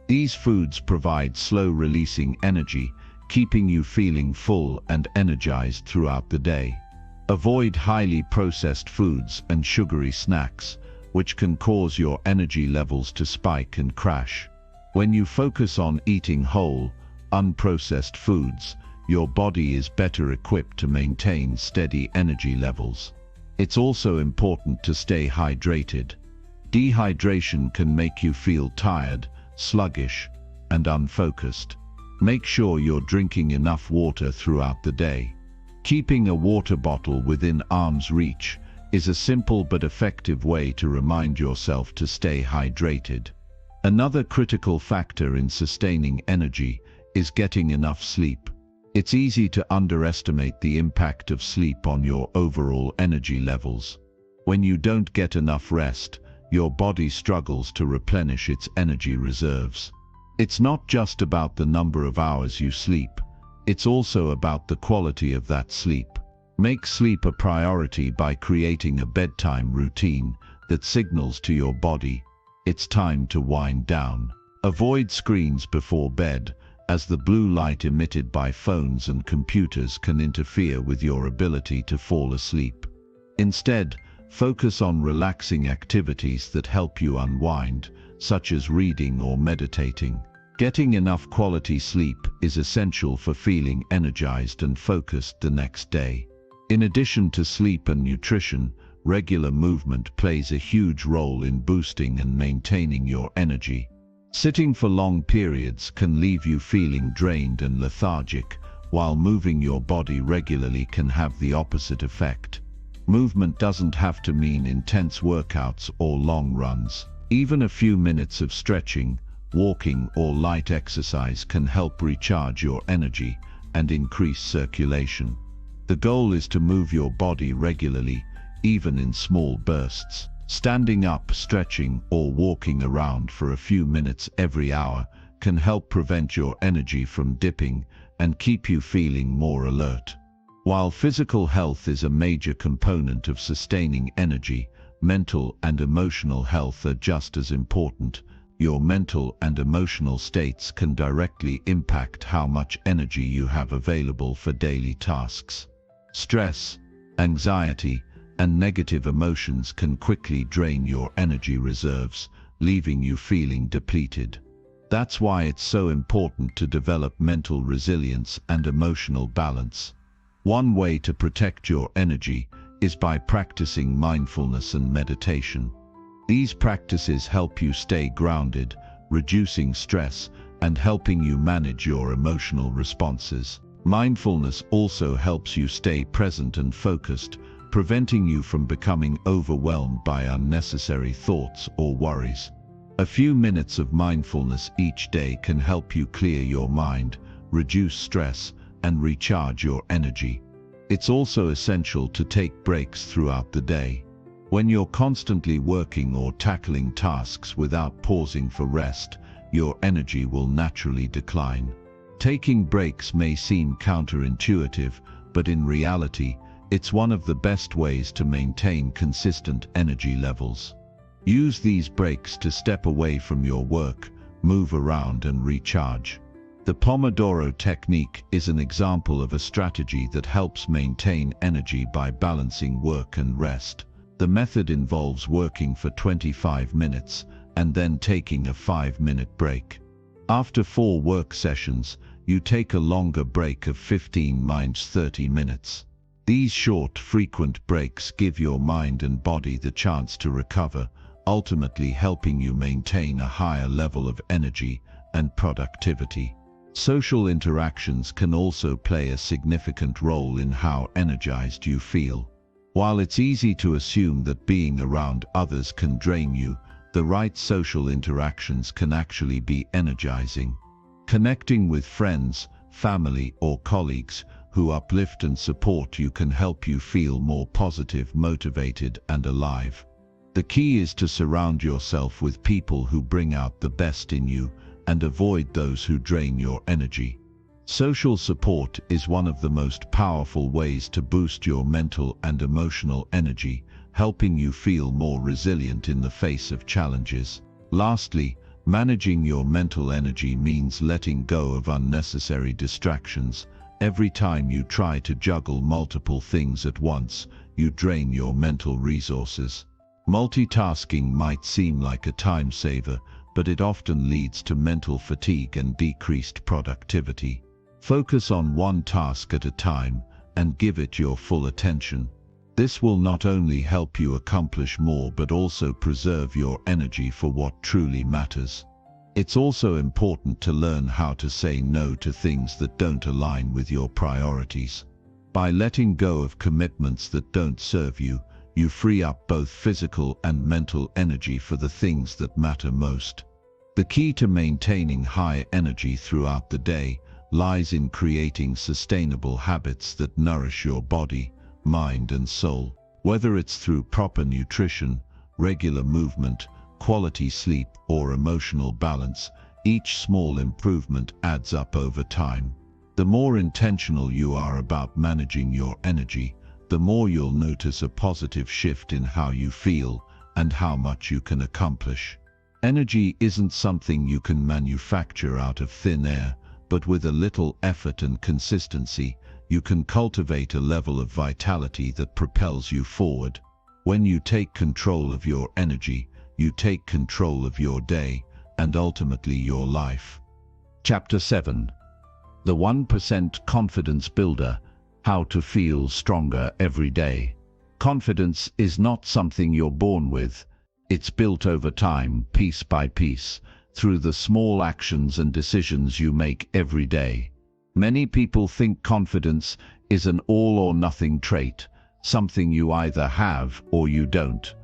These foods provide slow-releasing energy, keeping you feeling full and energized throughout the day. Avoid highly processed foods and sugary snacks, which can cause your energy levels to spike and crash. When you focus on eating whole, unprocessed foods, your body is better equipped to maintain steady energy levels. It's also important to stay hydrated. Dehydration can make you feel tired, sluggish, and unfocused. Make sure you're drinking enough water throughout the day. Keeping a water bottle within arm's reach is a simple but effective way to remind yourself to stay hydrated. Another critical factor in sustaining energy is getting enough sleep. It's easy to underestimate the impact of sleep on your overall energy levels. When you don't get enough rest, your body struggles to replenish its energy reserves. It's not just about the number of hours you sleep, it's also about the quality of that sleep. Make sleep a priority by creating a bedtime routine that signals to your body it's time to wind down. Avoid screens before bed, as the blue light emitted by phones and computers can interfere with your ability to fall asleep. Instead, focus on relaxing activities that help you unwind, such as reading or meditating. Getting enough quality sleep is essential for feeling energized and focused the next day. In addition to sleep and nutrition, regular movement plays a huge role in boosting and maintaining your energy. Sitting for long periods can leave you feeling drained and lethargic, while moving your body regularly can have the opposite effect. Movement doesn't have to mean intense workouts or long runs. Even a few minutes of stretching, walking, or light exercise can help recharge your energy and increase circulation. The goal is to move your body regularly, even in small bursts. Standing up, stretching, or walking around for a few minutes every hour can help prevent your energy from dipping and keep you feeling more alert. While physical health is a major component of sustaining energy, mental and emotional health are just as important. Your mental and emotional states can directly impact how much energy you have available for daily tasks. Stress, anxiety, and negative emotions can quickly drain your energy reserves, leaving you feeling depleted. That's why it's so important to develop mental resilience and emotional balance. One way to protect your energy is by practicing mindfulness and meditation. These practices help you stay grounded, reducing stress, and helping you manage your emotional responses. Mindfulness also helps you stay present and focused, preventing you from becoming overwhelmed by unnecessary thoughts or worries. A few minutes of mindfulness each day can help you clear your mind, reduce stress, and recharge your energy. It's also essential to take breaks throughout the day. When you're constantly working or tackling tasks without pausing for rest, your energy will naturally decline. Taking breaks may seem counterintuitive, but in reality, it's one of the best ways to maintain consistent energy levels. Use these breaks to step away from your work, move around, and recharge. The Pomodoro technique is an example of a strategy that helps maintain energy by balancing work and rest. The method involves working for 25 minutes and then taking a 5-minute break. After 4 work sessions, you take a longer break of 15–30 minutes. These short, frequent breaks give your mind and body the chance to recover, ultimately helping you maintain a higher level of energy and productivity. Social interactions can also play a significant role in how energized you feel. While it's easy to assume that being around others can drain you, the right social interactions can actually be energizing. Connecting with friends, family, or colleagues who uplift and support you can help you feel more positive, motivated, and alive. The key is to surround yourself with people who bring out the best in you and avoid those who drain your energy. Social support is one of the most powerful ways to boost your mental and emotional energy, helping you feel more resilient in the face of challenges. Lastly, managing your mental energy means letting go of unnecessary distractions. Every time you try to juggle multiple things at once, you drain your mental resources. Multitasking might seem like a time saver, but it often leads to mental fatigue and decreased productivity. Focus on one task at a time and give it your full attention. This will not only help you accomplish more but also preserve your energy for what truly matters. It's also important to learn how to say no to things that don't align with your priorities. By letting go of commitments that don't serve you, you free up both physical and mental energy for the things that matter most. The key to maintaining high energy throughout the day lies in creating sustainable habits that nourish your body, mind and soul. Whether it's through proper nutrition, regular movement, quality sleep or emotional balance, each small improvement adds up over time. The more intentional you are about managing your energy, the more you'll notice a positive shift in how you feel and how much you can accomplish. Energy isn't something you can manufacture out of thin air, but with a little effort and consistency, you can cultivate a level of vitality that propels you forward. When you take control of your energy, you take control of your day and ultimately your life. Chapter 7. The 1% Confidence Builder: How to Feel Stronger Every Day. Confidence is not something you're born with. It's built over time, piece by piece, through the small actions and decisions you make every day. Many people think confidence is an all-or-nothing trait, something you either have or you don't.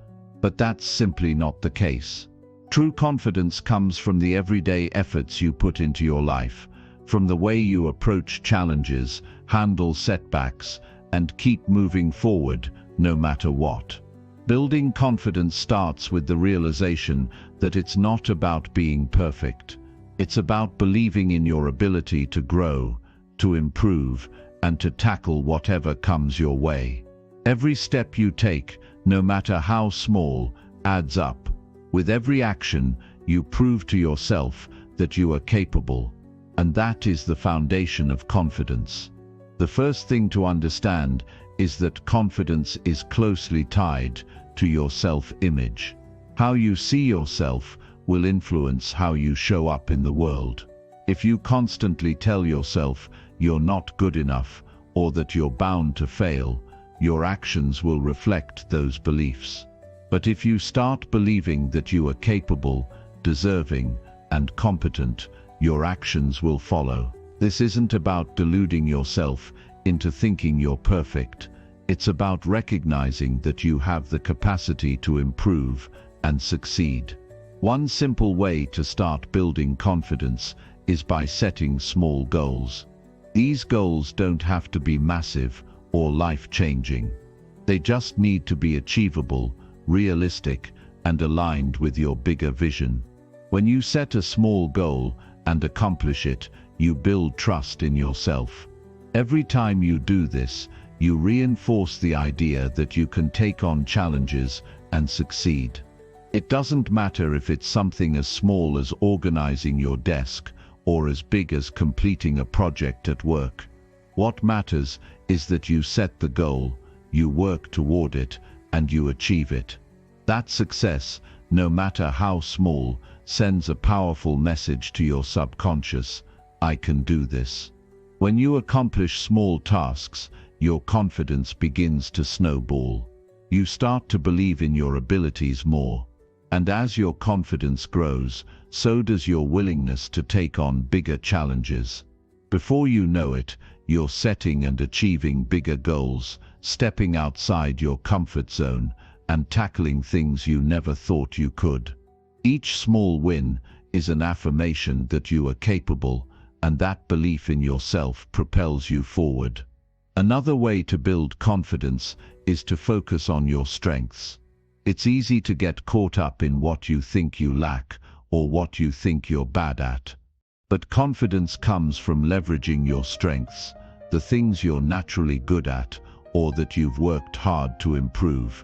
But that's simply not the case. True confidence comes from the everyday efforts you put into your life, from the way you approach challenges, handle setbacks, and keep moving forward no matter what. Building confidence starts with the realization that it's not about being perfect. It's about believing in your ability to grow, to improve, and to tackle whatever comes your way. Every step you take, no matter how small, adds up. With every action, you prove to yourself that you are capable, and that is the foundation of confidence. The first thing to understand is that confidence is closely tied to your self-image. How you see yourself will influence how you show up in the world. If you constantly tell yourself you're not good enough or that you're bound to fail, your actions will reflect those beliefs. But if you start believing that you are capable, deserving, and competent, your actions will follow. This isn't about deluding yourself into thinking you're perfect. It's about recognizing that you have the capacity to improve and succeed. One simple way to start building confidence is by setting small goals. These goals don't have to be massive or life-changing. They just need to be achievable, realistic, and aligned with your bigger vision. When you set a small goal and accomplish it, you build trust in yourself. Every time you do this, you reinforce the idea that you can take on challenges and succeed. It doesn't matter if it's something as small as organizing your desk or as big as completing a project at work. What matters is that you set the goal, you work toward it, and you achieve it. That success, no matter how small, sends a powerful message to your subconscious: I can do this. When you accomplish small tasks, your confidence begins to snowball. You start to believe in your abilities more. And as your confidence grows, so does your willingness to take on bigger challenges. Before you know it, you're setting and achieving bigger goals, stepping outside your comfort zone, and tackling things you never thought you could. Each small win is an affirmation that you are capable, and that belief in yourself propels you forward. Another way to build confidence is to focus on your strengths. It's easy to get caught up in what you think you lack or what you think you're bad at. But confidence comes from leveraging your strengths, the things you're naturally good at or that you've worked hard to improve.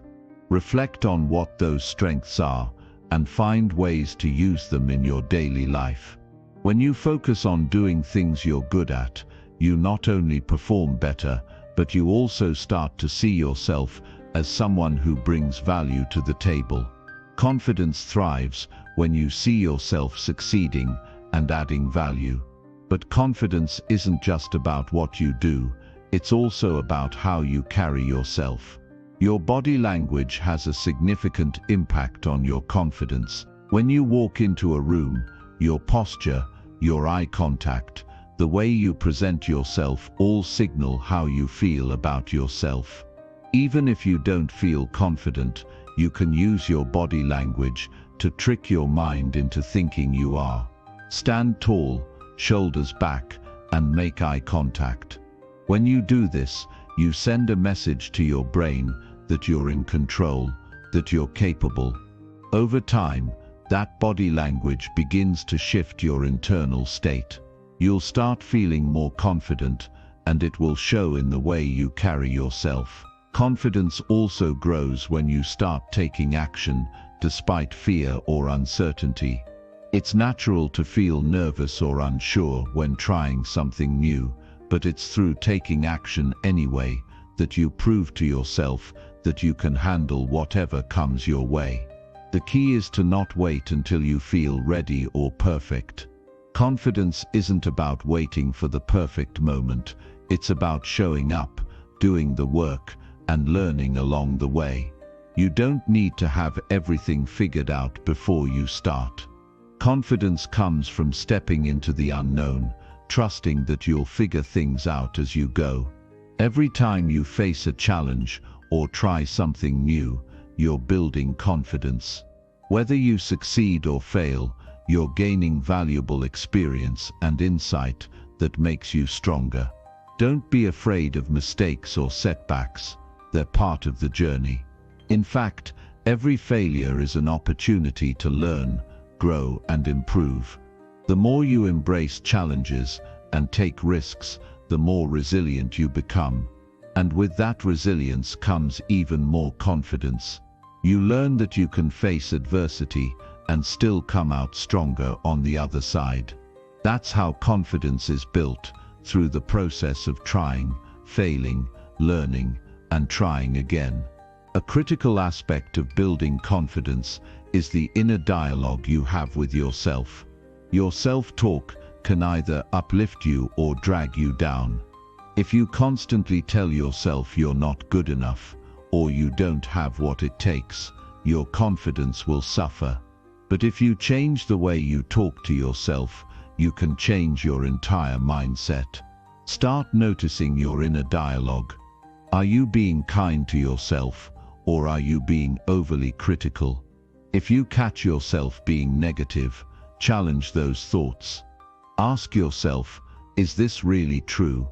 Reflect on what those strengths are and find ways to use them in your daily life. When you focus on doing things you're good at, you not only perform better, but you also start to see yourself as someone who brings value to the table. Confidence thrives when you see yourself succeeding and adding value. But confidence isn't just about what you do, it's also about how you carry yourself. Your body language has a significant impact on your confidence. When you walk into a room, your posture, your eye contact, the way you present yourself all signal how you feel about yourself. Even if you don't feel confident, you can use your body language to trick your mind into thinking you are. Stand tall, shoulders back, and make eye contact. When you do this, you send a message to your brain that you're in control, that you're capable. Over time, that body language begins to shift your internal state. You'll start feeling more confident, and it will show in the way you carry yourself. Confidence also grows when you start taking action despite fear or uncertainty. It's natural to feel nervous or unsure when trying something new, but it's through taking action anyway that you prove to yourself that you can handle whatever comes your way. The key is to not wait until you feel ready or perfect. Confidence isn't about waiting for the perfect moment. It's about showing up, doing the work, and learning along the way. You don't need to have everything figured out before you start. Confidence comes from stepping into the unknown, trusting that you'll figure things out as you go. Every time you face a challenge or try something new, you're building confidence. Whether you succeed or fail, you're gaining valuable experience and insight that makes you stronger. Don't be afraid of mistakes or setbacks. They're part of the journey. In fact, every failure is an opportunity to learn, grow, and improve. The more you embrace challenges and take risks, the more resilient you become. And with that resilience comes even more confidence. You learn that you can face adversity and still come out stronger on the other side. That's how confidence is built, through the process of trying, failing, learning, and trying again. A critical aspect of building confidence is the inner dialogue you have with yourself. Your self-talk can either uplift you or drag you down. If you constantly tell yourself you're not good enough, or you don't have what it takes, your confidence will suffer. But if you change the way you talk to yourself, you can change your entire mindset. Start noticing your inner dialogue. Are you being kind to yourself, or are you being overly critical? If you catch yourself being negative, challenge those thoughts. Ask yourself, is this really true?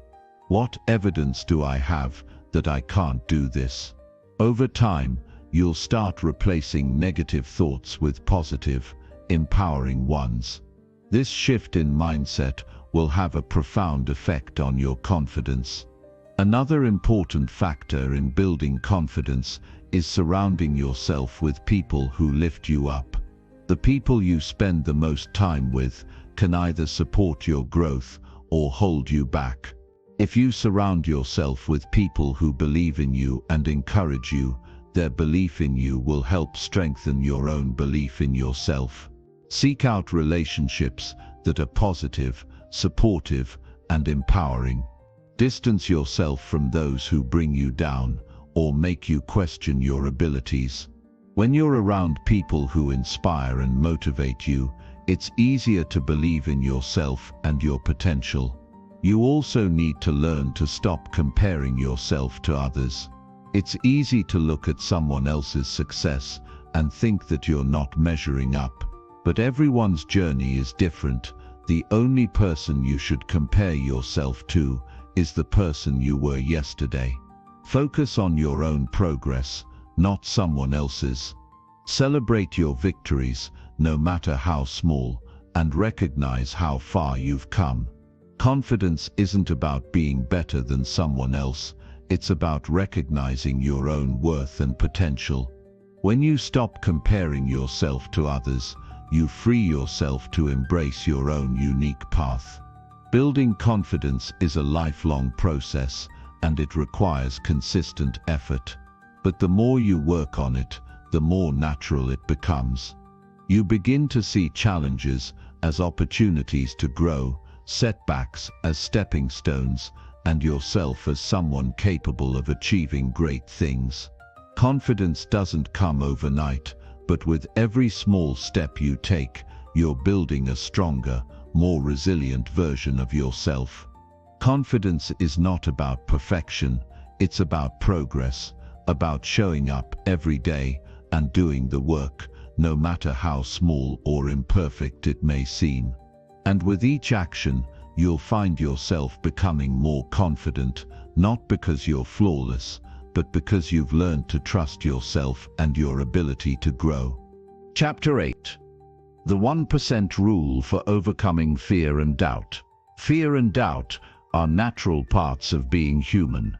What evidence do I have that I can't do this? Over time, you'll start replacing negative thoughts with positive, empowering ones. This shift in mindset will have a profound effect on your confidence. Another important factor in building confidence is surrounding yourself with people who lift you up. The people you spend the most time with can either support your growth or hold you back. If you surround yourself with people who believe in you and encourage you, their belief in you will help strengthen your own belief in yourself. Seek out relationships that are positive, supportive, and empowering. Distance yourself from those who bring you down or make you question your abilities. When you're around people who inspire and motivate you, it's easier to believe in yourself and your potential. You also need to learn to stop comparing yourself to others. It's easy to look at someone else's success and think that you're not measuring up. But everyone's journey is different. The only person you should compare yourself to is the person you were yesterday. Focus on your own progress, not someone else's. Celebrate your victories, no matter how small, and recognize how far you've come. Confidence isn't about being better than someone else, it's about recognizing your own worth and potential. When you stop comparing yourself to others, you free yourself to embrace your own unique path. Building confidence is a lifelong process, and it requires consistent effort. But the more you work on it, the more natural it becomes. You begin to see challenges as opportunities to grow, setbacks as stepping stones, and yourself as someone capable of achieving great things. Confidence doesn't come overnight, but with every small step you take, you're building a stronger, more resilient version of yourself. Confidence is not about perfection, it's about progress, about showing up every day and doing the work, no matter how small or imperfect it may seem. And with each action, you'll find yourself becoming more confident, not because you're flawless, but because you've learned to trust yourself and your ability to grow. Chapter 8. The 1% Rule for Overcoming Fear and Doubt. Fear and doubt are natural parts of being human.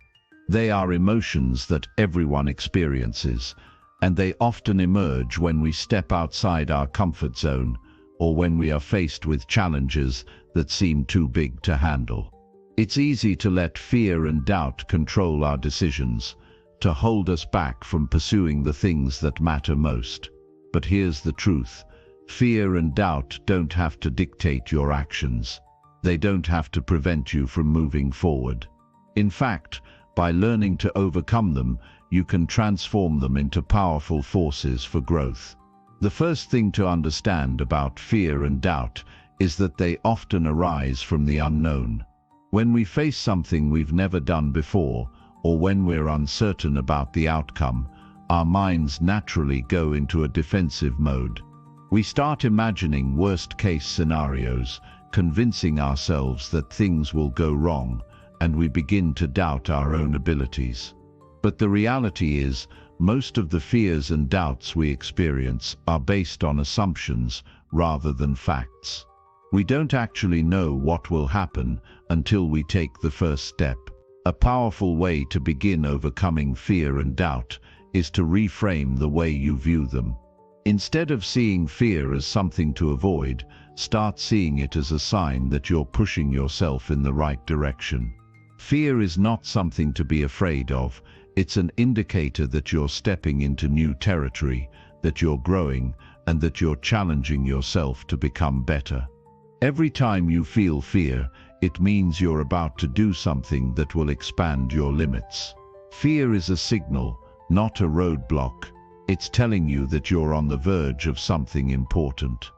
They are emotions that everyone experiences, and they often emerge when we step outside our comfort zone or when we are faced with challenges that seem too big to handle. It's easy to let fear and doubt control our decisions, to hold us back from pursuing the things that matter most. But here's the truth. Fear and doubt don't have to dictate your actions. They don't have to prevent you from moving forward. In fact, by learning to overcome them, you can transform them into powerful forces for growth. The first thing to understand about fear and doubt is that they often arise from the unknown. When we face something we've never done before, or when we're uncertain about the outcome, our minds naturally go into a defensive mode. We start imagining worst-case scenarios, convincing ourselves that things will go wrong, and we begin to doubt our own abilities. But the reality is, most of the fears and doubts we experience are based on assumptions rather than facts. We don't actually know what will happen until we take the first step. A powerful way to begin overcoming fear and doubt is to reframe the way you view them. Instead of seeing fear as something to avoid, start seeing it as a sign that you're pushing yourself in the right direction. Fear is not something to be afraid of. It's an indicator that you're stepping into new territory, that you're growing, and that you're challenging yourself to become better. Every time you feel fear, it means you're about to do something that will expand your limits. Fear is a signal, not a roadblock. It's telling you that you're on the verge of something important.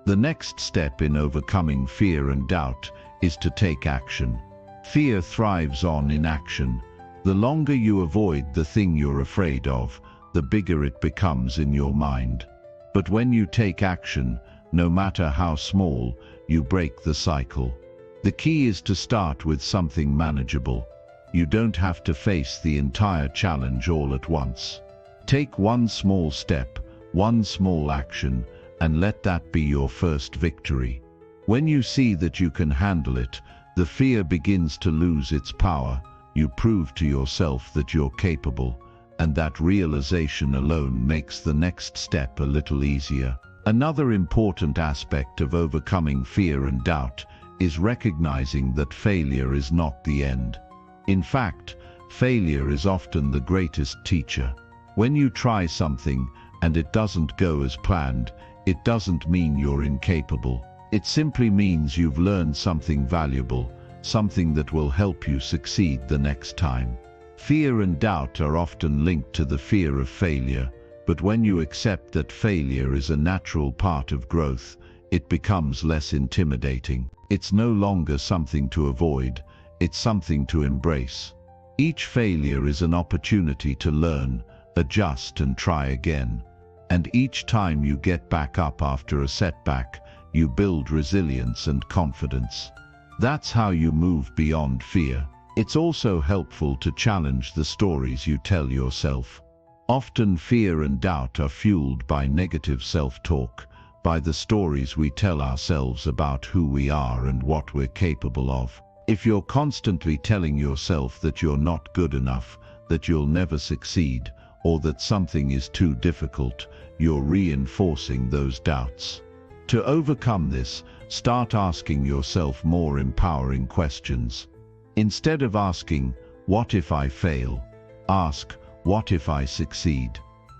The next step in overcoming fear and doubt is to take action. Fear thrives on inaction. The longer you avoid the thing you're afraid of, the bigger it becomes in your mind. But when you take action, no matter how small, you break the cycle. The key is to start with something manageable. You don't have to face the entire challenge all at once. Take one small step, one small action, and let that be your first victory. When you see that you can handle it, the fear begins to lose its power. You prove to yourself that you're capable, and that realization alone makes the next step a little easier. Another important aspect of overcoming fear and doubt is recognizing that failure is not the end. In fact, failure is often the greatest teacher. When you try something and it doesn't go as planned, it doesn't mean you're incapable. It simply means you've learned something valuable, something that will help you succeed the next time. Fear and doubt are often linked to the fear of failure, but when you accept that failure is a natural part of growth, it becomes less intimidating. It's no longer something to avoid, it's something to embrace. Each failure is an opportunity to learn, adjust and try again. And each time you get back up after a setback, you build resilience and confidence. That's how you move beyond fear. It's also helpful to challenge the stories you tell yourself. Often fear and doubt are fueled by negative self-talk, by the stories we tell ourselves about who we are and what we're capable of. If you're constantly telling yourself that you're not good enough, that you'll never succeed, or that something is too difficult, you're reinforcing those doubts. To overcome this, start asking yourself more empowering questions. Instead of asking, "What if I fail?" ask, "What if I succeed?"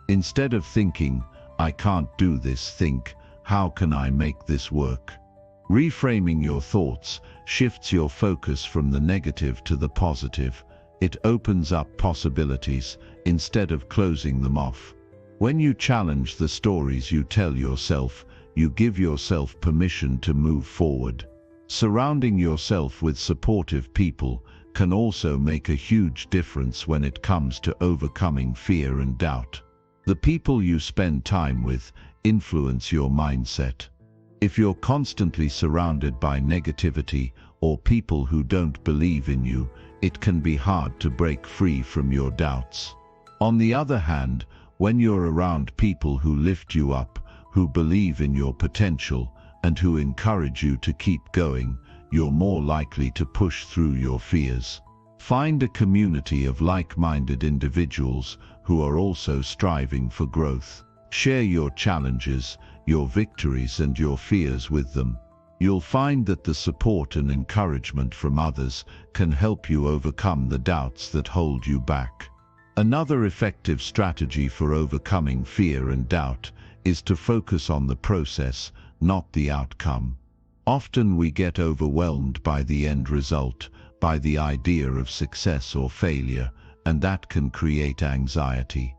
Instead of thinking, "I can't do this," think, "How can I make this work?" Reframing your thoughts shifts your focus from the negative to the positive. It opens up possibilities instead of closing them off. When you challenge the stories you tell yourself, you give yourself permission to move forward. Surrounding yourself with supportive people, can also make a huge difference when it comes to overcoming fear and doubt. The people you spend time with influence your mindset. If you're constantly surrounded by negativity or people who don't believe in you, it can be hard to break free from your doubts. On the other hand, when you're around people who lift you up, who believe in your potential, and who encourage you to keep going, you're more likely to push through your fears. Find a community of like-minded individuals who are also striving for growth. Share your challenges, your victories, and your fears with them. You'll find that the support and encouragement from others can help you overcome the doubts that hold you back. Another effective strategy for overcoming fear and doubt is to focus on the process, not the outcome. Often we get overwhelmed by the end result, by the idea of success or failure, and that can create anxiety.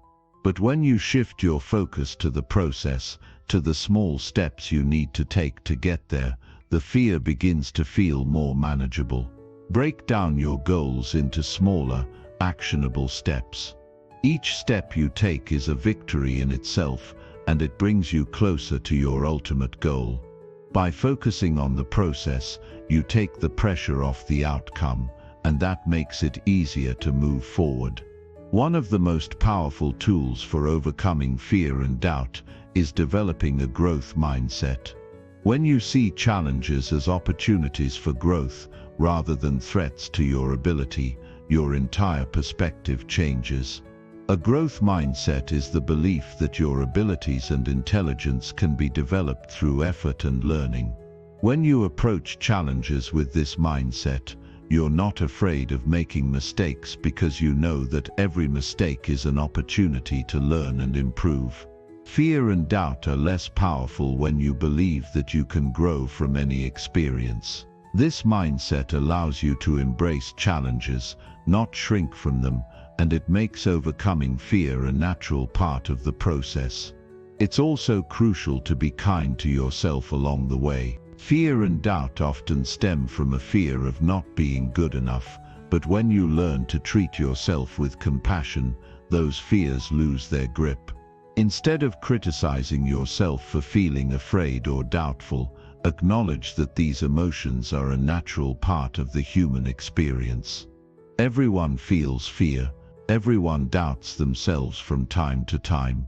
But when you shift your focus to the process, to the small steps you need to take to get there, the fear begins to feel more manageable. Break down your goals into smaller, actionable steps. Each step you take is a victory in itself, and it brings you closer to your ultimate goal. By focusing on the process, you take the pressure off the outcome, and that makes it easier to move forward. One of the most powerful tools for overcoming fear and doubt is developing a growth mindset. When you see challenges as opportunities for growth rather than threats to your ability, your entire perspective changes. A growth mindset is the belief that your abilities and intelligence can be developed through effort and learning. When you approach challenges with this mindset, you're not afraid of making mistakes because you know that every mistake is an opportunity to learn and improve. Fear and doubt are less powerful when you believe that you can grow from any experience. This mindset allows you to embrace challenges, not shrink from them, and it makes overcoming fear a natural part of the process. It's also crucial to be kind to yourself along the way. Fear and doubt often stem from a fear of not being good enough, but when you learn to treat yourself with compassion, those fears lose their grip. Instead of criticizing yourself for feeling afraid or doubtful, acknowledge that these emotions are a natural part of the human experience. Everyone feels fear. Everyone doubts themselves from time to time.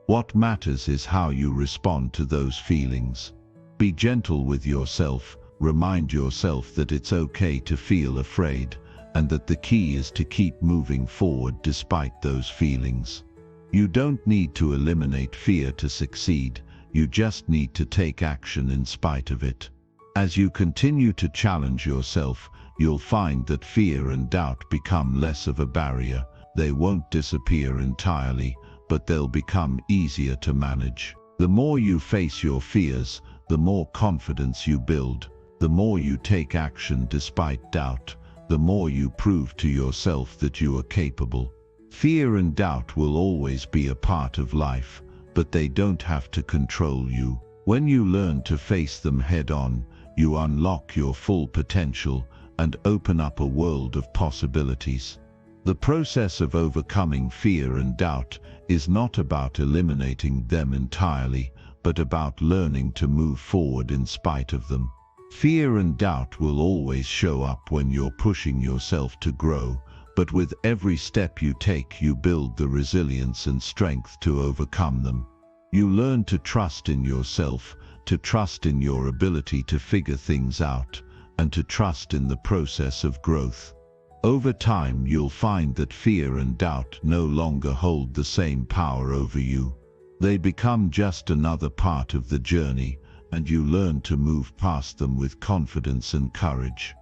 What matters is how you respond to those feelings. Be gentle with yourself, remind yourself that it's okay to feel afraid, and that the key is to keep moving forward despite those feelings. You don't need to eliminate fear to succeed, you just need to take action in spite of it. As you continue to challenge yourself, you'll find that fear and doubt become less of a barrier. They won't disappear entirely, but they'll become easier to manage. The more you face your fears, the more confidence you build. The more you take action despite doubt, the more you prove to yourself that you are capable. Fear and doubt will always be a part of life, but they don't have to control you. When you learn to face them head-on, you unlock your full potential and open up a world of possibilities. The process of overcoming fear and doubt is not about eliminating them entirely, but about learning to move forward in spite of them. Fear and doubt will always show up when you're pushing yourself to grow, but with every step you take, you build the resilience and strength to overcome them. You learn to trust in yourself, to trust in your ability to figure things out, and to trust in the process of growth. Over time, you'll find that fear and doubt no longer hold the same power over you. They become just another part of the journey, and you learn to move past them with confidence and courage.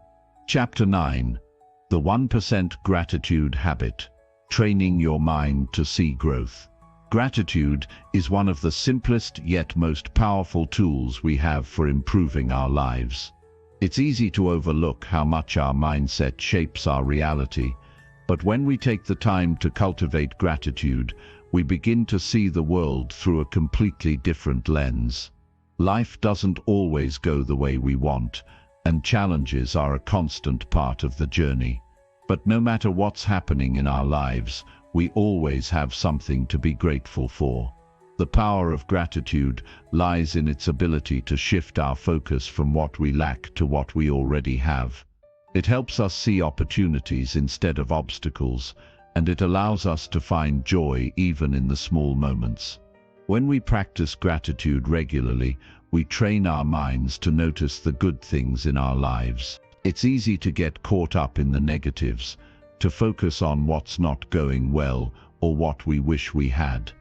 Chapter 9. The 1% Gratitude Habit. Training your mind to see growth. Gratitude is one of the simplest yet most powerful tools we have for improving our lives. It's easy to overlook how much our mindset shapes our reality, but when we take the time to cultivate gratitude, we begin to see the world through a completely different lens. Life doesn't always go the way we want, and challenges are a constant part of the journey. But no matter what's happening in our lives, we always have something to be grateful for. The power of gratitude lies in its ability to shift our focus from what we lack to what we already have. It helps us see opportunities instead of obstacles, and it allows us to find joy even in the small moments. When we practice gratitude regularly, we train our minds to notice the good things in our lives. It's easy to get caught up in the negatives, to focus on what's not going well or what we wish we had.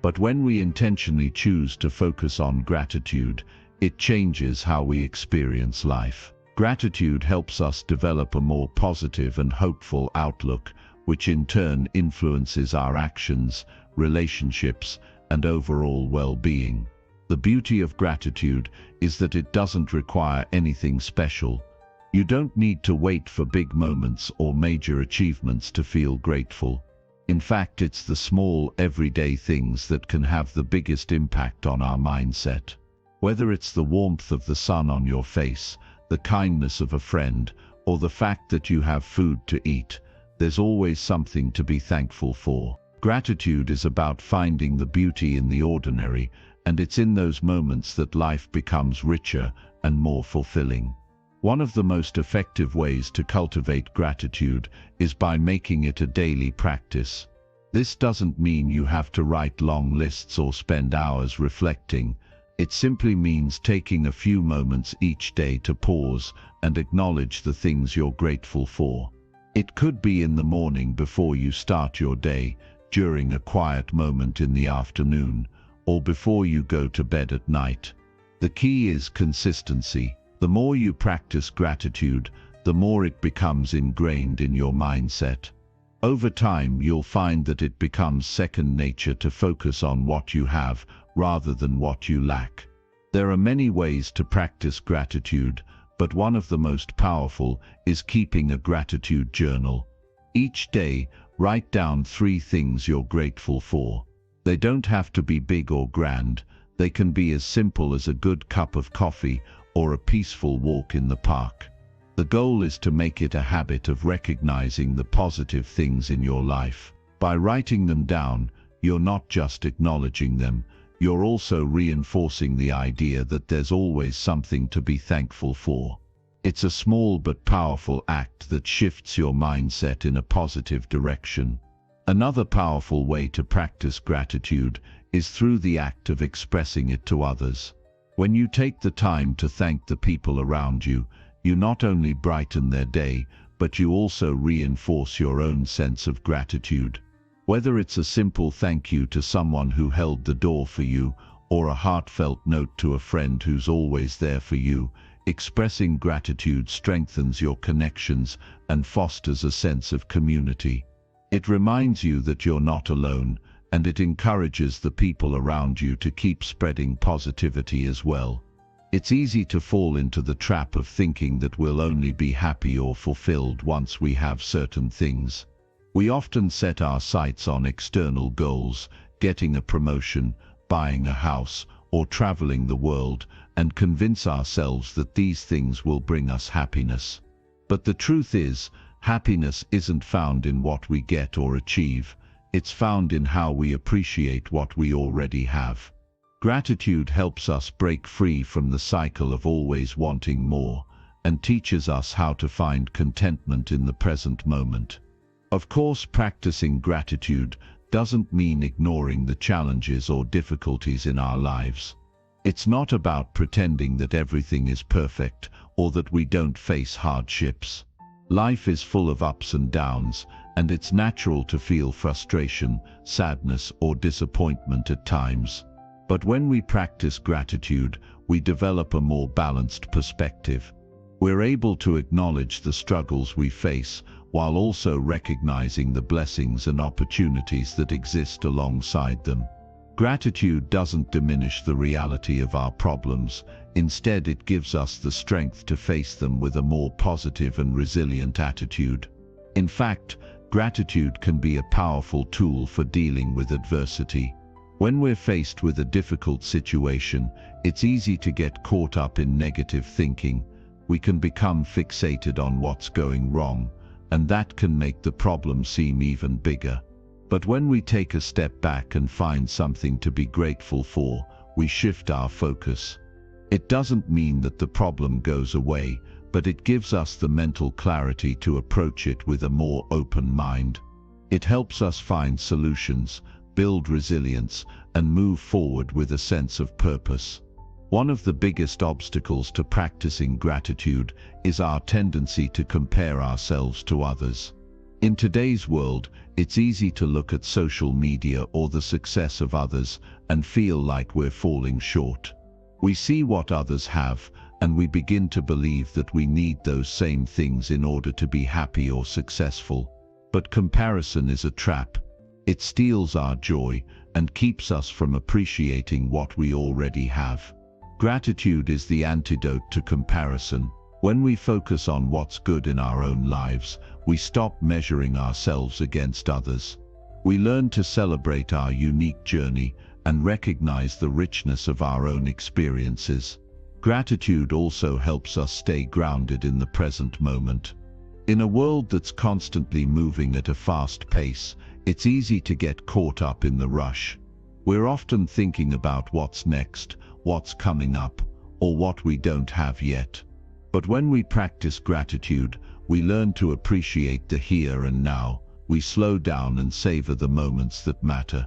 But when we intentionally choose to focus on gratitude, it changes how we experience life. Gratitude helps us develop a more positive and hopeful outlook, which in turn influences our actions, relationships, and overall well-being. The beauty of gratitude is that it doesn't require anything special. You don't need to wait for big moments or major achievements to feel grateful. In fact, it's the small, everyday things that can have the biggest impact on our mindset. Whether it's the warmth of the sun on your face, the kindness of a friend, or the fact that you have food to eat, there's always something to be thankful for. Gratitude is about finding the beauty in the ordinary, and it's in those moments that life becomes richer and more fulfilling. One of the most effective ways to cultivate gratitude is by making it a daily practice. This doesn't mean you have to write long lists or spend hours reflecting. It simply means taking a few moments each day to pause and acknowledge the things you're grateful for. It could be in the morning before you start your day, during a quiet moment in the afternoon, or before you go to bed at night. The key is consistency. The more you practice gratitude, the more it becomes ingrained in your mindset. Over time, you'll find that it becomes second nature to focus on what you have rather than what you lack. There are many ways to practice gratitude, but one of the most powerful is keeping a gratitude journal. Each day, write down 3 things you're grateful for. They don't have to be big or grand. They can be as simple as a good cup of coffee or a peaceful walk in the park. The goal is to make it a habit of recognizing the positive things in your life. By writing them down, you're not just acknowledging them, you're also reinforcing the idea that there's always something to be thankful for. It's a small but powerful act that shifts your mindset in a positive direction. Another powerful way to practice gratitude is through the act of expressing it to others. When you take the time to thank the people around you, you not only brighten their day, but you also reinforce your own sense of gratitude. Whether it's a simple thank you to someone who held the door for you, or a heartfelt note to a friend who's always there for you, expressing gratitude strengthens your connections and fosters a sense of community. It reminds you that you're not alone, and it encourages the people around you to keep spreading positivity as well. It's easy to fall into the trap of thinking that we'll only be happy or fulfilled once we have certain things. We often set our sights on external goals, getting a promotion, buying a house, or traveling the world, and convince ourselves that these things will bring us happiness. But the truth is, happiness isn't found in what we get or achieve. It's found in how we appreciate what we already have. Gratitude helps us break free from the cycle of always wanting more, and teaches us how to find contentment in the present moment. Of course, practicing gratitude doesn't mean ignoring the challenges or difficulties in our lives. It's not about pretending that everything is perfect or that we don't face hardships. Life is full of ups and downs, and it's natural to feel frustration, sadness, or disappointment at times. But when we practice gratitude, we develop a more balanced perspective. We're able to acknowledge the struggles we face, while also recognizing the blessings and opportunities that exist alongside them. Gratitude doesn't diminish the reality of our problems. Instead, it gives us the strength to face them with a more positive and resilient attitude. In fact, gratitude can be a powerful tool for dealing with adversity. When we're faced with a difficult situation, it's easy to get caught up in negative thinking. We can become fixated on what's going wrong, and that can make the problem seem even bigger. But when we take a step back and find something to be grateful for, we shift our focus. It doesn't mean that the problem goes away, but it gives us the mental clarity to approach it with a more open mind. It helps us find solutions, build resilience, and move forward with a sense of purpose. One of the biggest obstacles to practicing gratitude is our tendency to compare ourselves to others. In today's world, it's easy to look at social media or the success of others and feel like we're falling short. We see what others have, and we begin to believe that we need those same things in order to be happy or successful. But comparison is a trap. It steals our joy and keeps us from appreciating what we already have. Gratitude is the antidote to comparison. When we focus on what's good in our own lives, we stop measuring ourselves against others. We learn to celebrate our unique journey and recognize the richness of our own experiences. Gratitude also helps us stay grounded in the present moment. In a world that's constantly moving at a fast pace, it's easy to get caught up in the rush. We're often thinking about what's next, what's coming up, or what we don't have yet. But when we practice gratitude, we learn to appreciate the here and now. We slow down and savor the moments that matter.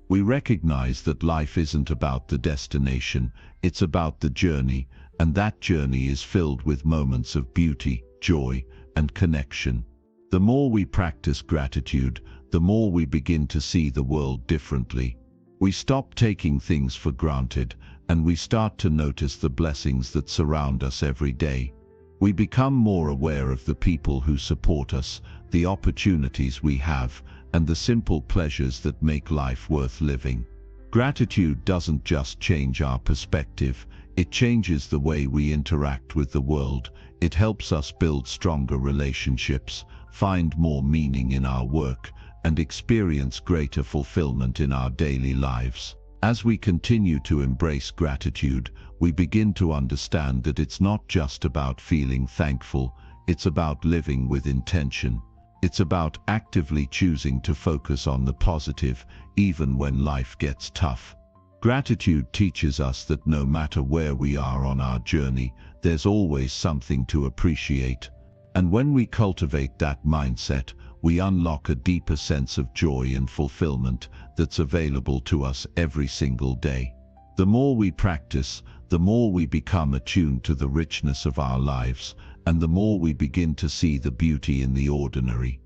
We recognize that life isn't about the destination, it's about the journey, and that journey is filled with moments of beauty, joy, and connection. The more we practice gratitude, the more we begin to see the world differently. We stop taking things for granted, and we start to notice the blessings that surround us every day. We become more aware of the people who support us, the opportunities we have, and the simple pleasures that make life worth living. Gratitude doesn't just change our perspective, it changes the way we interact with the world. It helps us build stronger relationships, find more meaning in our work, and experience greater fulfillment in our daily lives. As we continue to embrace gratitude, we begin to understand that it's not just about feeling thankful, it's about living with intention. It's about actively choosing to focus on the positive, even when life gets tough. Gratitude teaches us that no matter where we are on our journey, there's always something to appreciate. And when we cultivate that mindset, we unlock a deeper sense of joy and fulfillment that's available to us every single day. The more we practice, the more we become attuned to the richness of our lives, and the more we begin to see the beauty in the ordinary.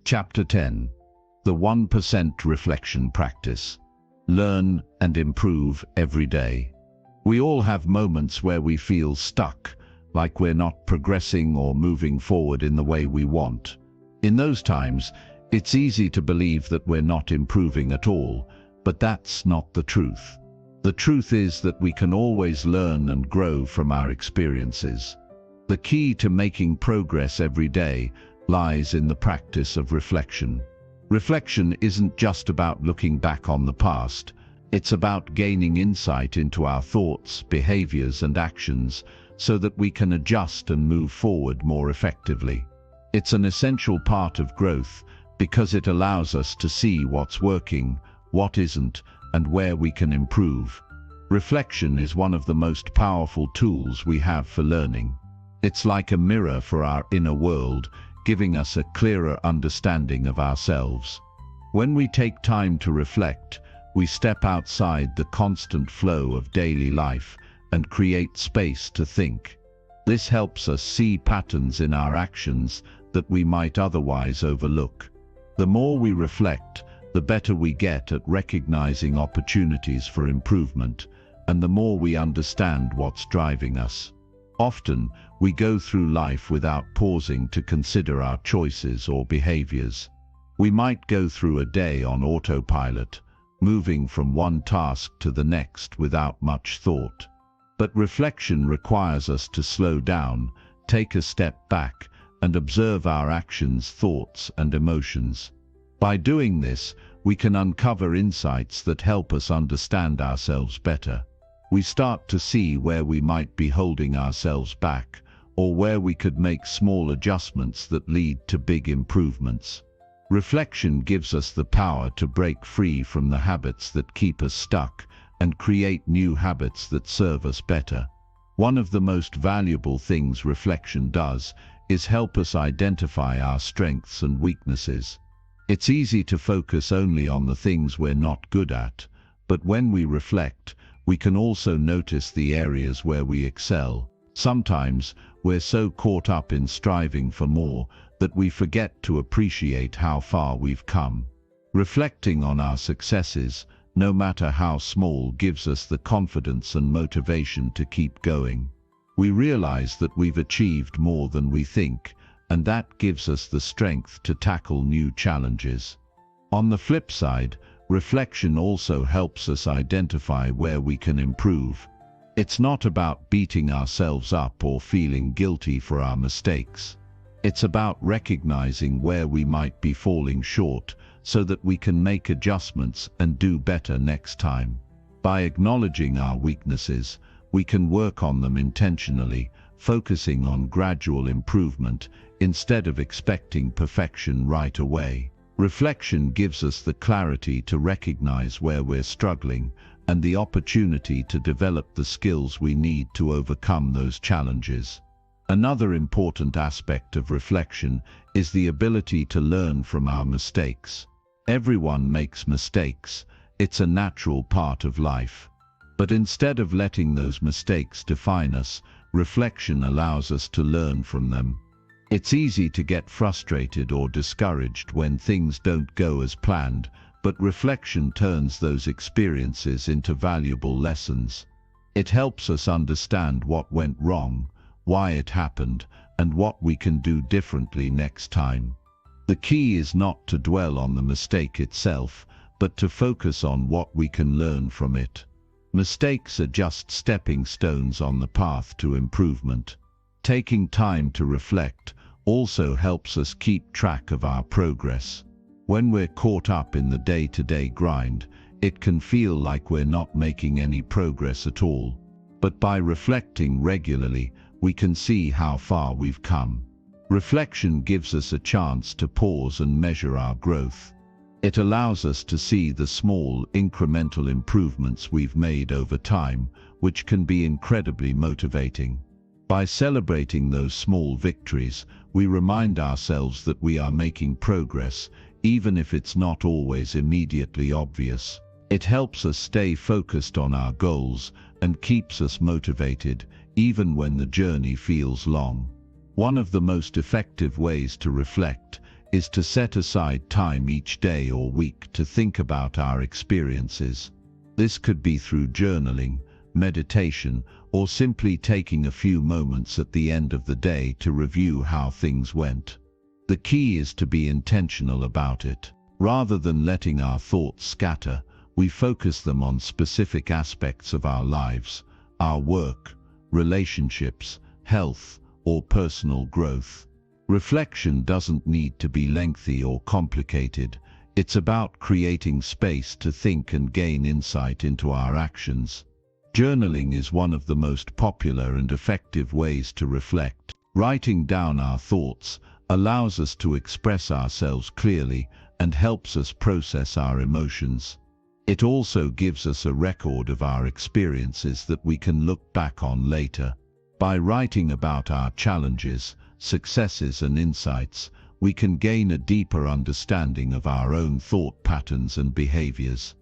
Chapter 10. The 1% Reflection Practice. Learn and improve every day. We all have moments where we feel stuck, like we're not progressing or moving forward in the way we want. In those times, it's easy to believe that we're not improving at all, but that's not the truth. The truth is that we can always learn and grow from our experiences. The key to making progress every day lies in the practice of reflection. Reflection isn't just about looking back on the past, it's about gaining insight into our thoughts, behaviors, and actions so that we can adjust and move forward more effectively. It's an essential part of growth because it allows us to see what's working, what isn't, and where we can improve. Reflection is one of the most powerful tools we have for learning. It's like a mirror for our inner world, giving us a clearer understanding of ourselves. When we take time to reflect, we step outside the constant flow of daily life and create space to think. This helps us see patterns in our actions that we might otherwise overlook. The more we reflect, the better we get at recognizing opportunities for improvement, and the more we understand what's driving us. Often, we go through life without pausing to consider our choices or behaviors. We might go through a day on autopilot, moving from one task to the next without much thought. But reflection requires us to slow down, take a step back, and observe our actions, thoughts, and emotions. By doing this, we can uncover insights that help us understand ourselves better. We start to see where we might be holding ourselves back, or where we could make small adjustments that lead to big improvements. Reflection gives us the power to break free from the habits that keep us stuck and create new habits that serve us better. One of the most valuable things reflection does is help us identify our strengths and weaknesses. It's easy to focus only on the things we're not good at, but when we reflect, we can also notice the areas where we excel. Sometimes, we're so caught up in striving for more that we forget to appreciate how far we've come. Reflecting on our successes, no matter how small, gives us the confidence and motivation to keep going. We realize that we've achieved more than we think, and that gives us the strength to tackle new challenges. On the flip side, reflection also helps us identify where we can improve. It's not about beating ourselves up or feeling guilty for our mistakes. It's about recognizing where we might be falling short so that we can make adjustments and do better next time. By acknowledging our weaknesses, we can work on them intentionally, focusing on gradual improvement instead of expecting perfection right away. Reflection gives us the clarity to recognize where we're struggling and the opportunity to develop the skills we need to overcome those challenges. Another important aspect of reflection is the ability to learn from our mistakes. Everyone makes mistakes. It's a natural part of life. But instead of letting those mistakes define us, reflection allows us to learn from them. It's easy to get frustrated or discouraged when things don't go as planned, but reflection turns those experiences into valuable lessons. It helps us understand what went wrong, why it happened, and what we can do differently next time. The key is not to dwell on the mistake itself, but to focus on what we can learn from it. Mistakes are just stepping stones on the path to improvement. Taking time to reflect also helps us keep track of our progress. When we're caught up in the day-to-day grind, it can feel like we're not making any progress at all. But by reflecting regularly, we can see how far we've come. Reflection gives us a chance to pause and measure our growth. It allows us to see the small, incremental improvements we've made over time, which can be incredibly motivating. By celebrating those small victories, we remind ourselves that we are making progress, even if it's not always immediately obvious. It helps us stay focused on our goals and keeps us motivated, even when the journey feels long. One of the most effective ways to reflect is to set aside time each day or week to think about our experiences. This could be through journaling, meditation, or simply taking a few moments at the end of the day to review how things went. The key is to be intentional about it. Rather than letting our thoughts scatter, we focus them on specific aspects of our lives, our work, relationships, health, or personal growth. Reflection doesn't need to be lengthy or complicated. It's about creating space to think and gain insight into our actions. Journaling is one of the most popular and effective ways to reflect. Writing down our thoughts allows us to express ourselves clearly and helps us process our emotions. It also gives us a record of our experiences that we can look back on later. By writing about our challenges, successes, and insights, we can gain a deeper understanding of our own thought patterns and behaviors.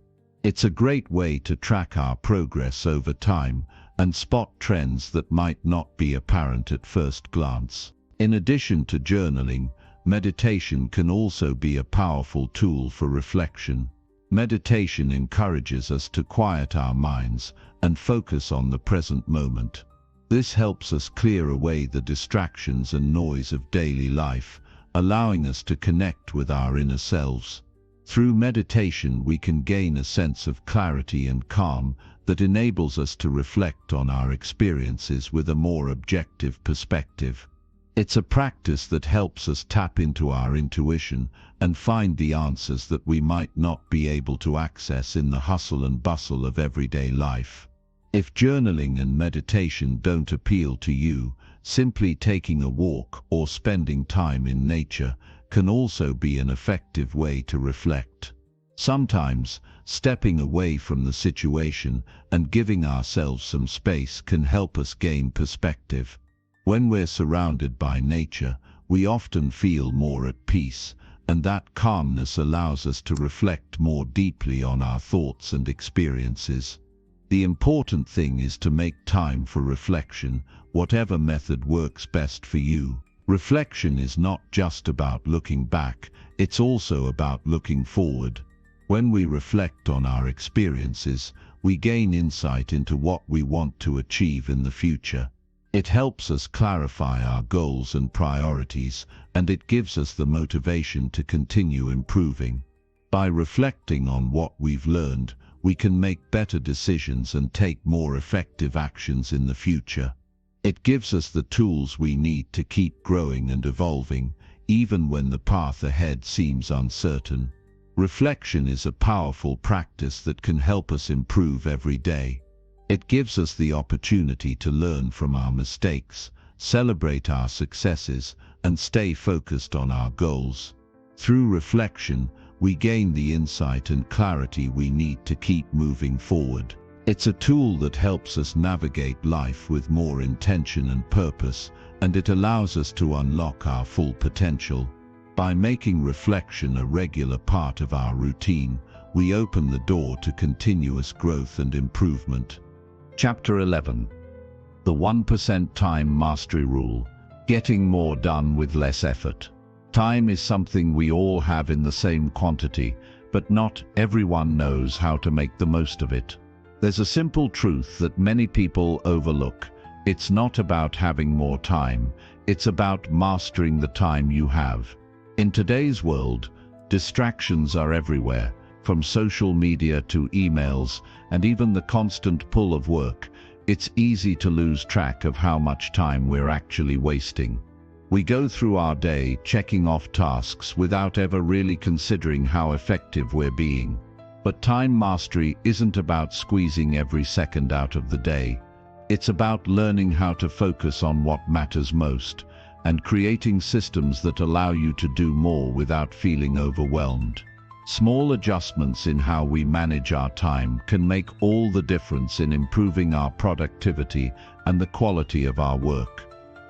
It's a great way to track our progress over time and spot trends that might not be apparent at first glance. In addition to journaling, meditation can also be a powerful tool for reflection. Meditation encourages us to quiet our minds and focus on the present moment. This helps us clear away the distractions and noise of daily life, allowing us to connect with our inner selves. Through meditation, we can gain a sense of clarity and calm that enables us to reflect on our experiences with a more objective perspective. It's a practice that helps us tap into our intuition and find the answers that we might not be able to access in the hustle and bustle of everyday life. If journaling and meditation don't appeal to you, Simply taking a walk or spending time in nature can also be an effective way to reflect. Sometimes, stepping away from the situation and giving ourselves some space can help us gain perspective. When we're surrounded by nature, we often feel more at peace, and that calmness allows us to reflect more deeply on our thoughts and experiences. The important thing is to make time for reflection, whatever method works best for you. Reflection is not just about looking back, it's also about looking forward. When we reflect on our experiences, we gain insight into what we want to achieve in the future. It helps us clarify our goals and priorities, and it gives us the motivation to continue improving. By reflecting on what we've learned, we can make better decisions and take more effective actions in the future. It gives us the tools we need to keep growing and evolving, even when the path ahead seems uncertain. Reflection is a powerful practice that can help us improve every day. It gives us the opportunity to learn from our mistakes, celebrate our successes, and stay focused on our goals. Through reflection, we gain the insight and clarity we need to keep moving forward. It's a tool that helps us navigate life with more intention and purpose, and it allows us to unlock our full potential. By making reflection a regular part of our routine, we open the door to continuous growth and improvement. Chapter 11. The 1% Time Mastery Rule. Getting more done with less effort. Time is something we all have in the same quantity, but not everyone knows how to make the most of it. There's a simple truth that many people overlook. It's not about having more time, it's about mastering the time you have. In today's world, distractions are everywhere, from social media to emails, and even the constant pull of work. It's easy to lose track of how much time we're actually wasting. We go through our day checking off tasks without ever really considering how effective we're being. But time mastery isn't about squeezing every second out of the day. It's about learning how to focus on what matters most, and creating systems that allow you to do more without feeling overwhelmed. Small adjustments in how we manage our time can make all the difference in improving our productivity and the quality of our work.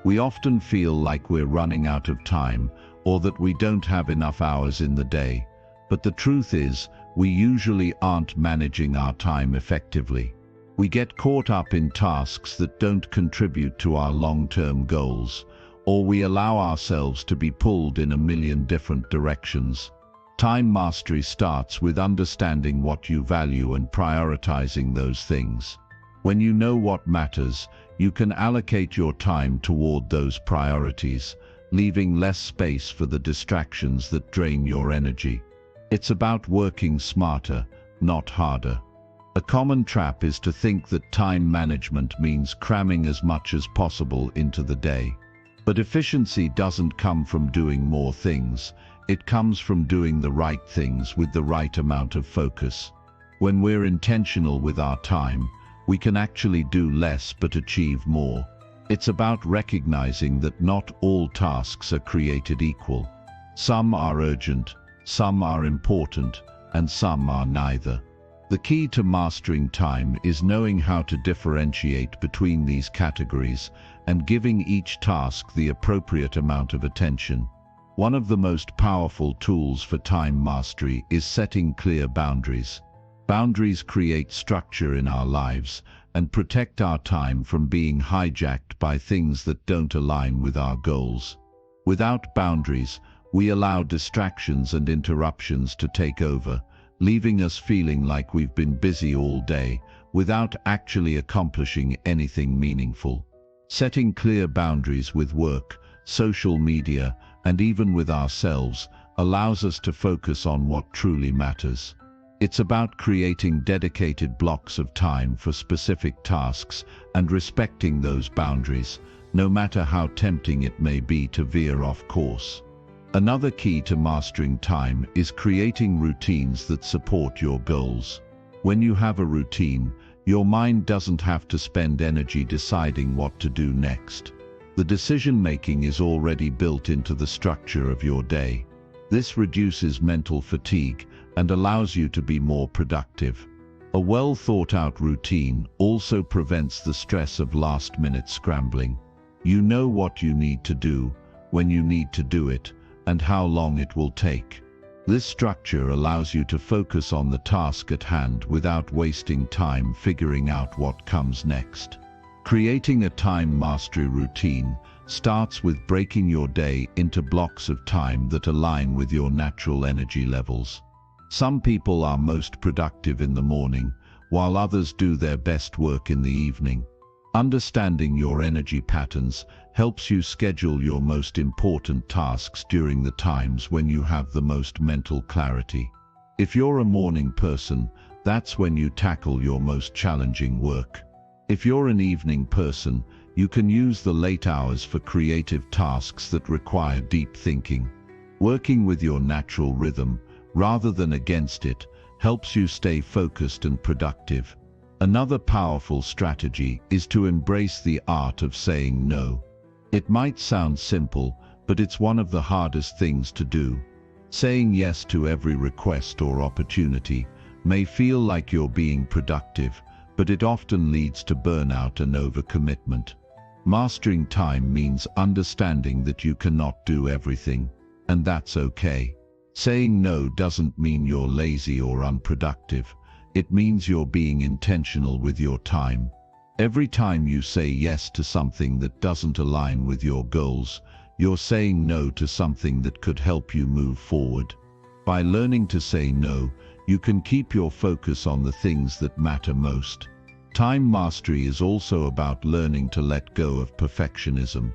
We often feel like we're running out of time, or that we don't have enough hours in the day. But the truth is, we usually aren't managing our time effectively. We get caught up in tasks that don't contribute to our long-term goals, or we allow ourselves to be pulled in a million different directions. Time mastery starts with understanding what you value and prioritizing those things. When you know what matters, you can allocate your time toward those priorities, leaving less space for the distractions that drain your energy. It's about working smarter, not harder. A common trap is to think that time management means cramming as much as possible into the day. But efficiency doesn't come from doing more things, it comes from doing the right things with the right amount of focus. When we're intentional with our time, we can actually do less but achieve more. It's about recognizing that not all tasks are created equal. Some are urgent, some are important, and some are neither. The key to mastering time is knowing how to differentiate between these categories and giving each task the appropriate amount of attention. One of the most powerful tools for time mastery is setting clear boundaries. Boundaries create structure in our lives and protect our time from being hijacked by things that don't align with our goals. Without boundaries, we allow distractions and interruptions to take over, leaving us feeling like we've been busy all day without actually accomplishing anything meaningful. Setting clear boundaries with work, social media, and even with ourselves allows us to focus on what truly matters. It's about creating dedicated blocks of time for specific tasks and respecting those boundaries, no matter how tempting it may be to veer off course. Another key to mastering time is creating routines that support your goals. When you have a routine, your mind doesn't have to spend energy deciding what to do next. The decision-making is already built into the structure of your day. This reduces mental fatigue and allows you to be more productive. A well-thought-out routine also prevents the stress of last-minute scrambling. You know what you need to do, when you need to do it, and how long it will take. This structure allows you to focus on the task at hand without wasting time figuring out what comes next. Creating a time mastery routine starts with breaking your day into blocks of time that align with your natural energy levels. Some people are most productive in the morning, while others do their best work in the evening. Understanding your energy patterns helps you schedule your most important tasks during the times when you have the most mental clarity. If you're a morning person, that's when you tackle your most challenging work. If you're an evening person, you can use the late hours for creative tasks that require deep thinking. Working with your natural rhythm, rather than against it, helps you stay focused and productive. Another powerful strategy is to embrace the art of saying no. It might sound simple, but it's one of the hardest things to do. Saying yes to every request or opportunity may feel like you're being productive, but it often leads to burnout and overcommitment. Mastering time means understanding that you cannot do everything, and that's okay. Saying no doesn't mean you're lazy or unproductive. It means you're being intentional with your time. Every time you say yes to something that doesn't align with your goals, you're saying no to something that could help you move forward. By learning to say no, you can keep your focus on the things that matter most. Time mastery is also about learning to let go of perfectionism.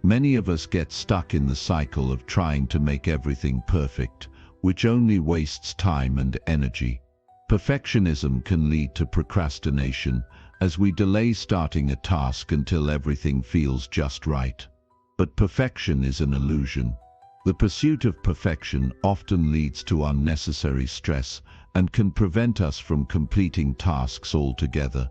Many of us get stuck in the cycle of trying to make everything perfect, which only wastes time and energy. Perfectionism can lead to procrastination, as we delay starting a task until everything feels just right. But perfection is an illusion. The pursuit of perfection often leads to unnecessary stress and can prevent us from completing tasks altogether.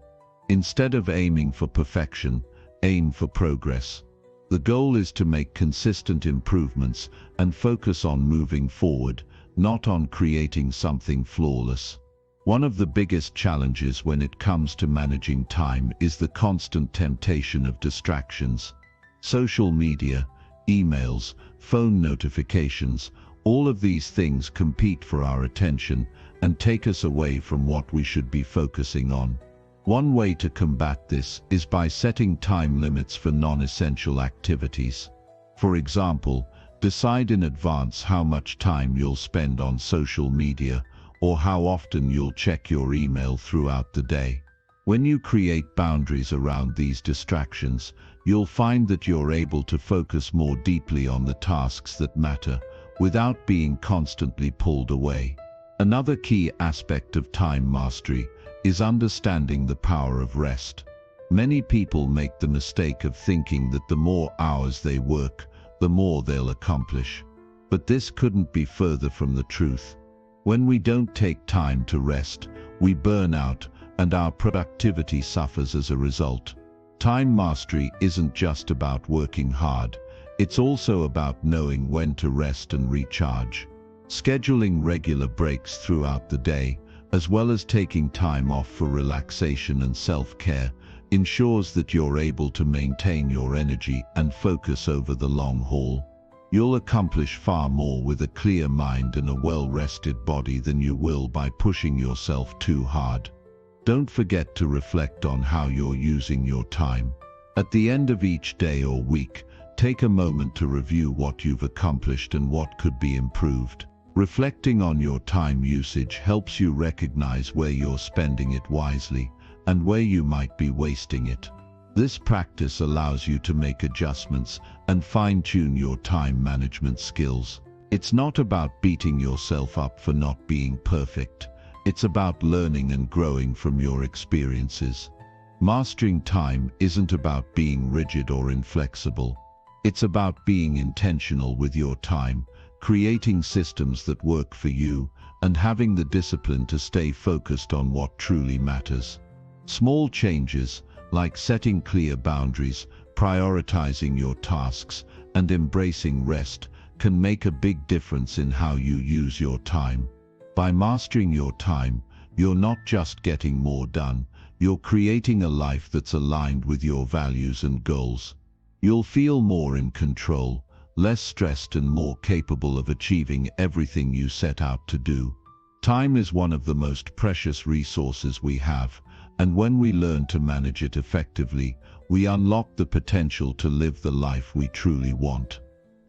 Instead of aiming for perfection, aim for progress. The goal is to make consistent improvements and focus on moving forward, not on creating something flawless. One of the biggest challenges when it comes to managing time is the constant temptation of distractions. Social media, emails, phone notifications, all of these things compete for our attention and take us away from what we should be focusing on. One way to combat this is by setting time limits for non-essential activities. For example, decide in advance how much time you'll spend on social media or how often you'll check your email throughout the day. When you create boundaries around these distractions, you'll find that you're able to focus more deeply on the tasks that matter without being constantly pulled away. Another key aspect of time mastery is understanding the power of rest. Many people make the mistake of thinking that the more hours they work, the more they'll accomplish. But this couldn't be further from the truth. When we don't take time to rest, we burn out and our productivity suffers as a result. Time mastery isn't just about working hard, it's also about knowing when to rest and recharge. Scheduling regular breaks throughout the day, as well as taking time off for relaxation and self-care, ensures that you're able to maintain your energy and focus over the long haul. You'll accomplish far more with a clear mind and a well-rested body than you will by pushing yourself too hard. Don't forget to reflect on how you're using your time. At the end of each day or week, take a moment to review what you've accomplished and what could be improved. Reflecting on your time usage helps you recognize where you're spending it wisely and where you might be wasting it. This practice allows you to make adjustments and fine-tune your time management skills. It's not about beating yourself up for not being perfect. It's about learning and growing from your experiences. Mastering time isn't about being rigid or inflexible. It's about being intentional with your time, creating systems that work for you, and having the discipline to stay focused on what truly matters. Small changes, like setting clear boundaries, Prioritizing your tasks and embracing rest can make a big difference in how you use your time. By mastering your time, you're not just getting more done, you're creating a life that's aligned with your values and goals. You'll feel more in control, less stressed and more capable of achieving everything you set out to do. Time is one of the most precious resources we have, and when we learn to manage it effectively, we unlock the potential to live the life we truly want.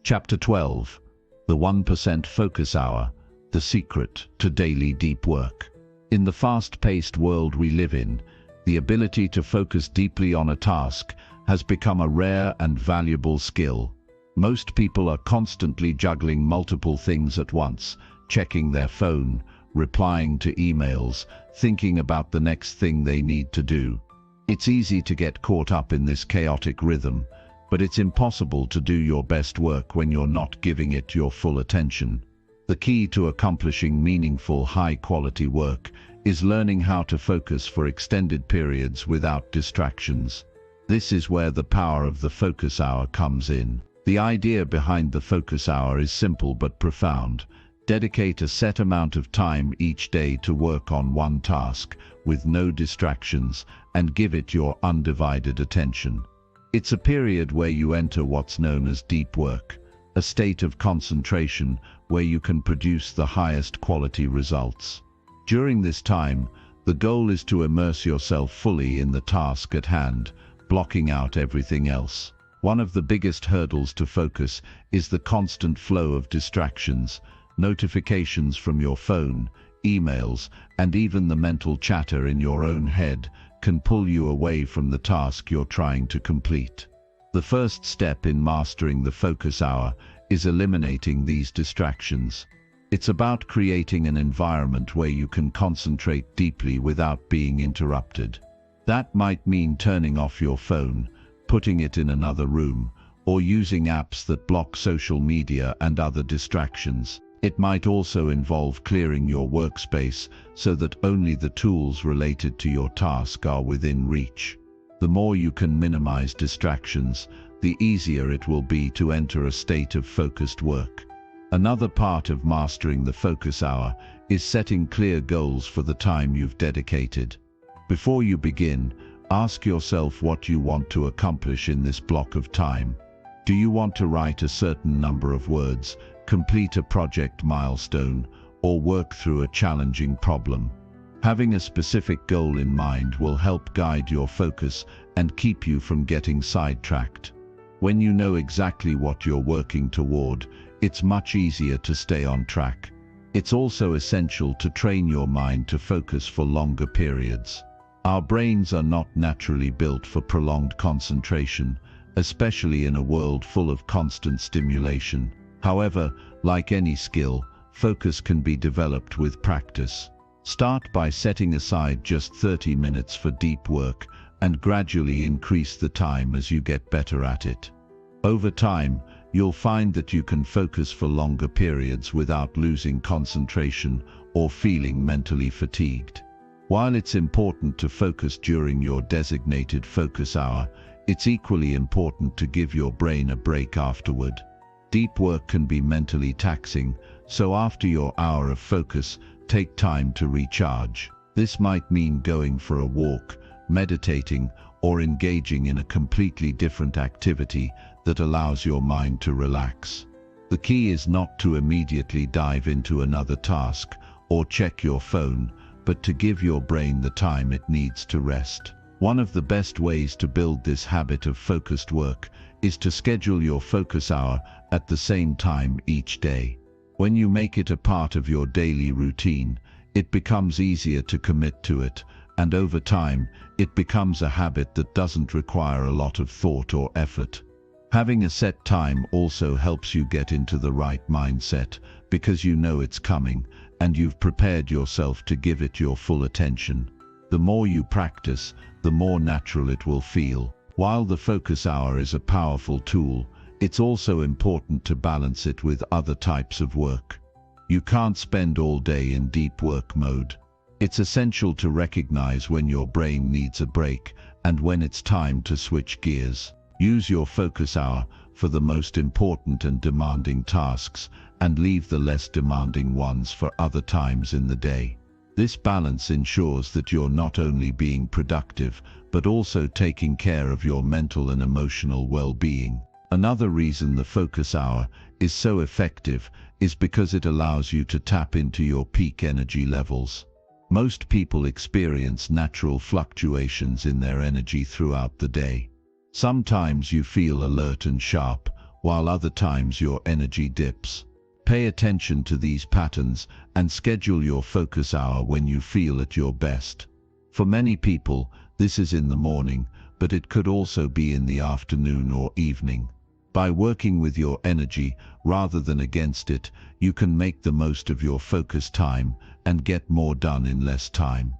Chapter 12. The 1% Focus Hour, the secret to daily deep work. In the fast-paced world we live in, the ability to focus deeply on a task has become a rare and valuable skill. Most people are constantly juggling multiple things at once, checking their phone, replying to emails, thinking about the next thing they need to do. It's easy to get caught up in this chaotic rhythm, but it's impossible to do your best work when you're not giving it your full attention. The key to accomplishing meaningful, high-quality work is learning how to focus for extended periods without distractions. This is where the power of the focus hour comes in. The idea behind the focus hour is simple but profound. Dedicate a set amount of time each day to work on one task with no distractions and give it your undivided attention. It's a period where you enter what's known as deep work, a state of concentration where you can produce the highest quality results. During this time, the goal is to immerse yourself fully in the task at hand, blocking out everything else. One of the biggest hurdles to focus is the constant flow of distractions. Notifications from your phone, emails, and even the mental chatter in your own head can pull you away from the task you're trying to complete. The first step in mastering the focus hour is eliminating these distractions. It's about creating an environment where you can concentrate deeply without being interrupted. That might mean turning off your phone, putting it in another room, or using apps that block social media and other distractions. It might also involve clearing your workspace so that only the tools related to your task are within reach. The more you can minimize distractions, the easier it will be to enter a state of focused work. Another part of mastering the focus hour is setting clear goals for the time you've dedicated. Before you begin, ask yourself what you want to accomplish in this block of time. Do you want to write a certain number of words, complete a project milestone, or work through a challenging problem? Having a specific goal in mind will help guide your focus and keep you from getting sidetracked. When you know exactly what you're working toward, it's much easier to stay on track. It's also essential to train your mind to focus for longer periods. Our brains are not naturally built for prolonged concentration, especially in a world full of constant stimulation. However, like any skill, focus can be developed with practice. Start by setting aside just 30 minutes for deep work and gradually increase the time as you get better at it. Over time, you'll find that you can focus for longer periods without losing concentration or feeling mentally fatigued. While it's important to focus during your designated focus hour, it's equally important to give your brain a break afterward. Deep work can be mentally taxing, so after your hour of focus, take time to recharge. This might mean going for a walk, meditating, or engaging in a completely different activity that allows your mind to relax. The key is not to immediately dive into another task or check your phone, but to give your brain the time it needs to rest. One of the best ways to build this habit of focused work is to schedule your focus hour at the same time each day. When you make it a part of your daily routine, it becomes easier to commit to it, and over time, it becomes a habit that doesn't require a lot of thought or effort. Having a set time also helps you get into the right mindset, because you know it's coming, and you've prepared yourself to give it your full attention. The more you practice, the more natural it will feel. While the focus hour is a powerful tool, it's also important to balance it with other types of work. You can't spend all day in deep work mode. It's essential to recognize when your brain needs a break and when it's time to switch gears. Use your focus hour for the most important and demanding tasks, and leave the less demanding ones for other times in the day. This balance ensures that you're not only being productive, but also taking care of your mental and emotional well-being. Another reason the focus hour is so effective is because it allows you to tap into your peak energy levels. Most people experience natural fluctuations in their energy throughout the day. Sometimes you feel alert and sharp, while other times your energy dips. Pay attention to these patterns and schedule your focus hour when you feel at your best. For many people, this is in the morning, but it could also be in the afternoon or evening. By working with your energy rather than against it, you can make the most of your focus time and get more done in less time.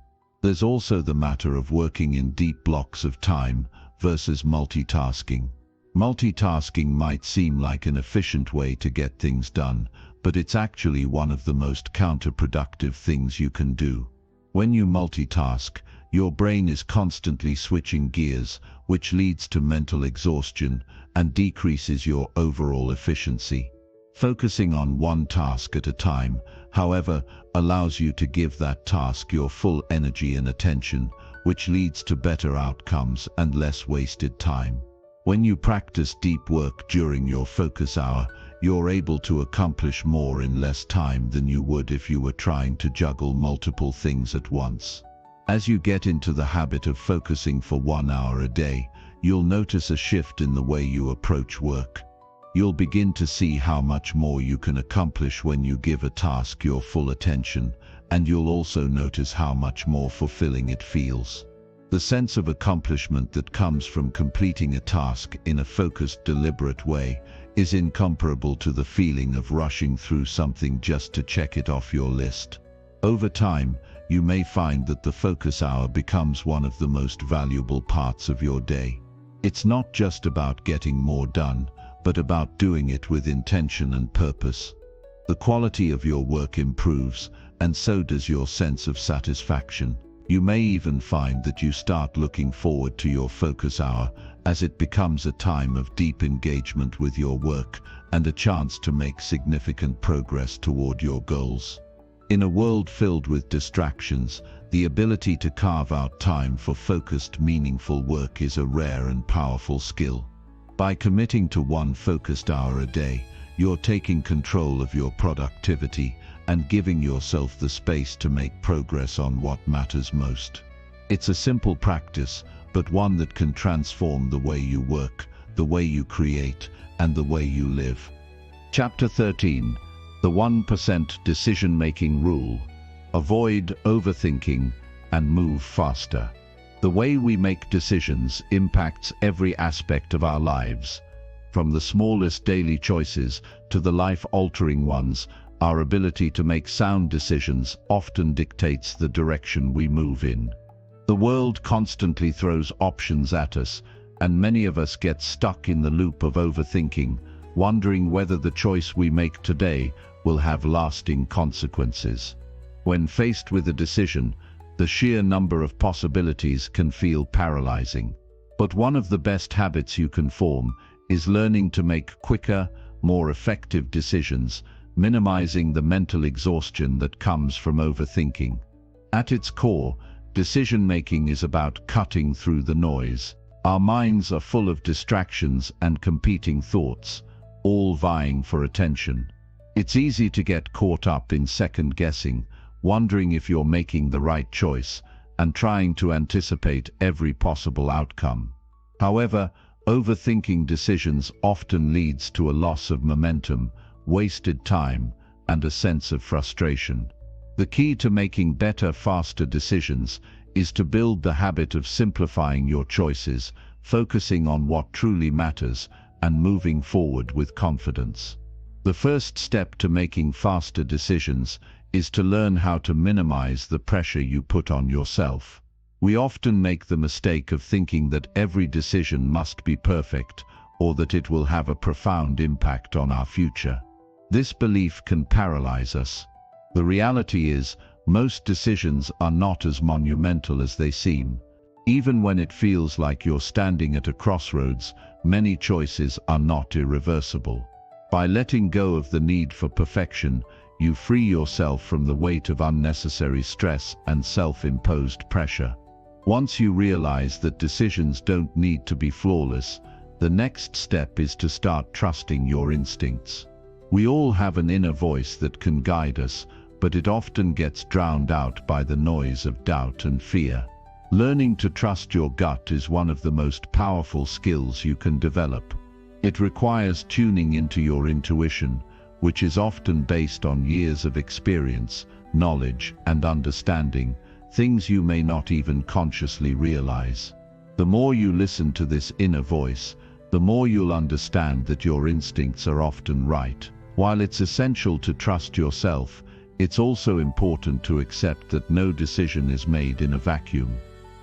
There's also the matter of working in deep blocks of time versus multitasking. Multitasking might seem like an efficient way to get things done, but it's actually one of the most counterproductive things you can do. When you multitask, your brain is constantly switching gears, which leads to mental exhaustion and decreases your overall efficiency. Focusing on one task at a time, however, allows you to give that task your full energy and attention, which leads to better outcomes and less wasted time. When you practice deep work during your focus hour, you're able to accomplish more in less time than you would if you were trying to juggle multiple things at once. As you get into the habit of focusing for 1 hour a day, you'll notice a shift in the way you approach work. You'll begin to see how much more you can accomplish when you give a task your full attention, and you'll also notice how much more fulfilling it feels. The sense of accomplishment that comes from completing a task in a focused, deliberate way is incomparable to the feeling of rushing through something just to check it off your list. Over time, you may find that the focus hour becomes one of the most valuable parts of your day. It's not just about getting more done, but about doing it with intention and purpose. The quality of your work improves, and so does your sense of satisfaction. You may even find that you start looking forward to your focus hour, as it becomes a time of deep engagement with your work and a chance to make significant progress toward your goals. In a world filled with distractions, the ability to carve out time for focused, meaningful work is a rare and powerful skill. By committing to one focused hour a day, you're taking control of your productivity and giving yourself the space to make progress on what matters most. It's a simple practice, but one that can transform the way you work, the way you create, and the way you live. Chapter 13. The 1% Decision-Making Rule. Avoid overthinking and move faster. The way we make decisions impacts every aspect of our lives. From the smallest daily choices to the life-altering ones, our ability to make sound decisions often dictates the direction we move in. The world constantly throws options at us, and many of us get stuck in the loop of overthinking, wondering whether the choice we make today will have lasting consequences. When faced with a decision, the sheer number of possibilities can feel paralyzing. But one of the best habits you can form is learning to make quicker, more effective decisions, minimizing the mental exhaustion that comes from overthinking. At its core, decision-making is about cutting through the noise. Our minds are full of distractions and competing thoughts, all vying for attention. It's easy to get caught up in second-guessing, wondering if you're making the right choice, and trying to anticipate every possible outcome. However, overthinking decisions often leads to a loss of momentum, wasted time, and a sense of frustration. The key to making better, faster decisions is to build the habit of simplifying your choices, focusing on what truly matters, and moving forward with confidence. The first step to making faster decisions is to learn how to minimize the pressure you put on yourself. We often make the mistake of thinking that every decision must be perfect, or that it will have a profound impact on our future. This belief can paralyze us. The reality is, most decisions are not as monumental as they seem. Even when it feels like you're standing at a crossroads, many choices are not irreversible. By letting go of the need for perfection, you free yourself from the weight of unnecessary stress and self-imposed pressure. Once you realize that decisions don't need to be flawless, the next step is to start trusting your instincts. We all have an inner voice that can guide us, but it often gets drowned out by the noise of doubt and fear. Learning to trust your gut is one of the most powerful skills you can develop. It requires tuning into your intuition, which is often based on years of experience, knowledge, and understanding, things you may not even consciously realize. The more you listen to this inner voice, the more you'll understand that your instincts are often right. While it's essential to trust yourself, it's also important to accept that no decision is made in a vacuum.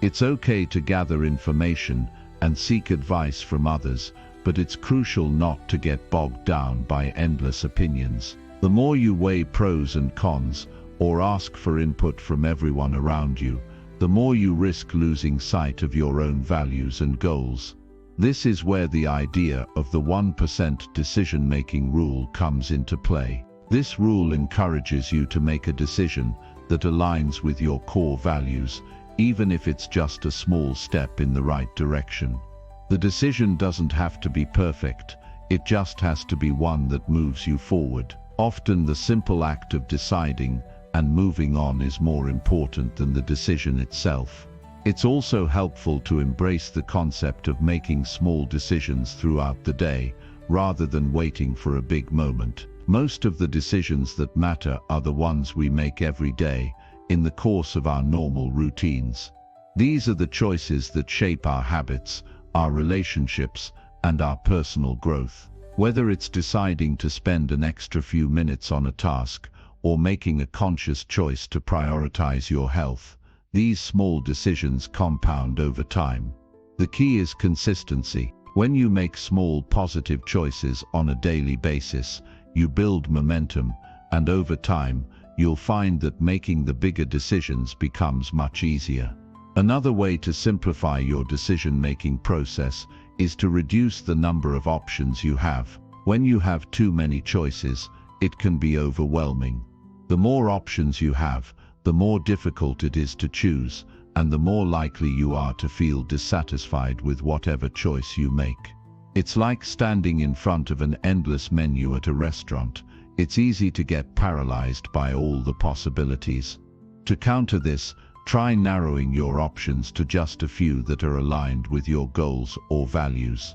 It's okay to gather information and seek advice from others, but it's crucial not to get bogged down by endless opinions. The more you weigh pros and cons, or ask for input from everyone around you, the more you risk losing sight of your own values and goals. This is where the idea of the 1% decision-making rule comes into play. This rule encourages you to make a decision that aligns with your core values, even if it's just a small step in the right direction. The decision doesn't have to be perfect, it just has to be one that moves you forward. Often the simple act of deciding and moving on is more important than the decision itself. It's also helpful to embrace the concept of making small decisions throughout the day, rather than waiting for a big moment. Most of the decisions that matter are the ones we make every day, in the course of our normal routines. These are the choices that shape our habits, our relationships, and our personal growth. Whether it's deciding to spend an extra few minutes on a task, or making a conscious choice to prioritize your health, these small decisions compound over time. The key is consistency. When you make small positive choices on a daily basis, you build momentum, and over time, you'll find that making the bigger decisions becomes much easier. Another way to simplify your decision-making process is to reduce the number of options you have. When you have too many choices, it can be overwhelming. The more options you have, the more difficult it is to choose, and the more likely you are to feel dissatisfied with whatever choice you make. It's like standing in front of an endless menu at a restaurant. It's easy to get paralyzed by all the possibilities. To counter this, try narrowing your options to just a few that are aligned with your goals or values.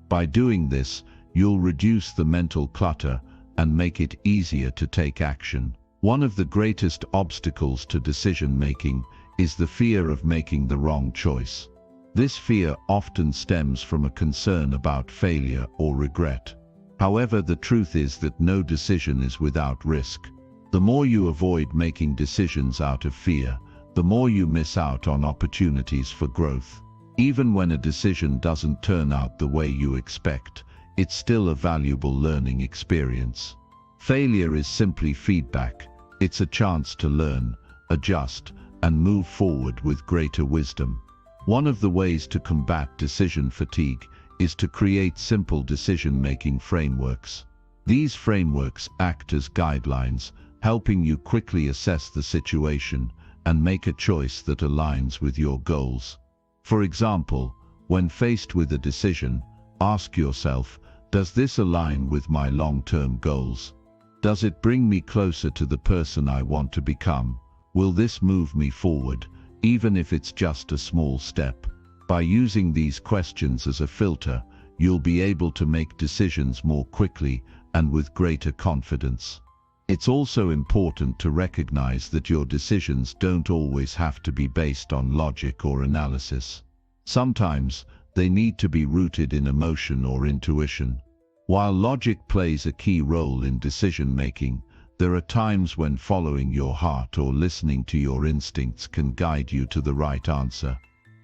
By doing this, you'll reduce the mental clutter and make it easier to take action. One of the greatest obstacles to decision-making is the fear of making the wrong choice. This fear often stems from a concern about failure or regret. However, the truth is that no decision is without risk. The more you avoid making decisions out of fear, the more you miss out on opportunities for growth. Even when a decision doesn't turn out the way you expect, it's still a valuable learning experience. Failure is simply feedback. It's a chance to learn, adjust, and move forward with greater wisdom. One of the ways to combat decision fatigue is to create simple decision-making frameworks. These frameworks act as guidelines, helping you quickly assess the situation and make a choice that aligns with your goals. For example, when faced with a decision, ask yourself, does this align with my long-term goals? Does it bring me closer to the person I want to become? Will this move me forward, even if it's just a small step? By using these questions as a filter, you'll be able to make decisions more quickly and with greater confidence. It's also important to recognize that your decisions don't always have to be based on logic or analysis. Sometimes, they need to be rooted in emotion or intuition. While logic plays a key role in decision-making, there are times when following your heart or listening to your instincts can guide you to the right answer.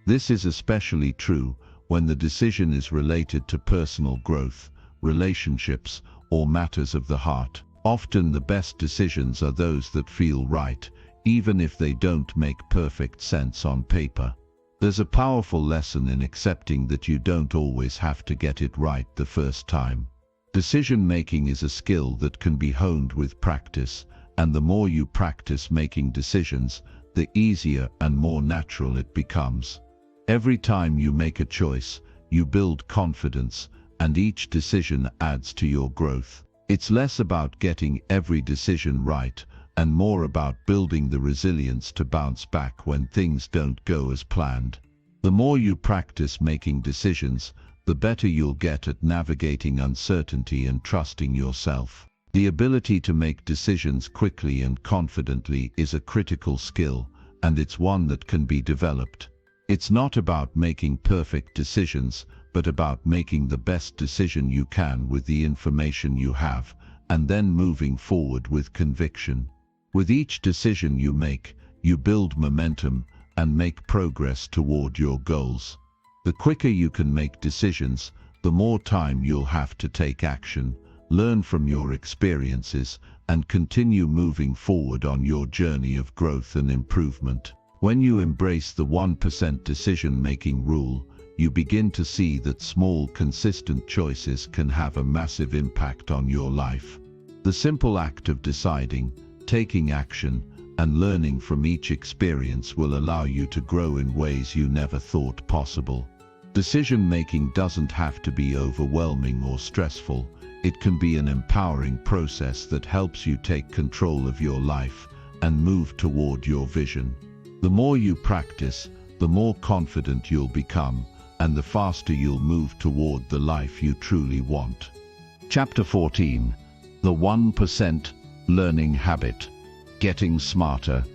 This is especially true when the decision is related to personal growth, relationships, or matters of the heart. Often the best decisions are those that feel right, even if they don't make perfect sense on paper. There's a powerful lesson in accepting that you don't always have to get it right the first time. Decision-making is a skill that can be honed with practice, and the more you practice making decisions, the easier and more natural it becomes. Every time you make a choice, you build confidence, and each decision adds to your growth. It's less about getting every decision right, and more about building the resilience to bounce back when things don't go as planned. The more you practice making decisions, the better you'll get at navigating uncertainty and trusting yourself. The ability to make decisions quickly and confidently is a critical skill, and it's one that can be developed. It's not about making perfect decisions, but about making the best decision you can with the information you have, and then moving forward with conviction. With each decision you make, you build momentum and make progress toward your goals. The quicker you can make decisions, the more time you'll have to take action, learn from your experiences, and continue moving forward on your journey of growth and improvement. When you embrace the 1% decision-making rule, you begin to see that small, consistent choices can have a massive impact on your life. The simple act of deciding, taking action, and learning from each experience will allow you to grow in ways you never thought possible. Decision-making doesn't have to be overwhelming or stressful. It can be an empowering process that helps you take control of your life and move toward your vision. The more you practice, the more confident you'll become, and the faster you'll move toward the life you truly want. Chapter 14. The 1% Learning Habit. Getting smarter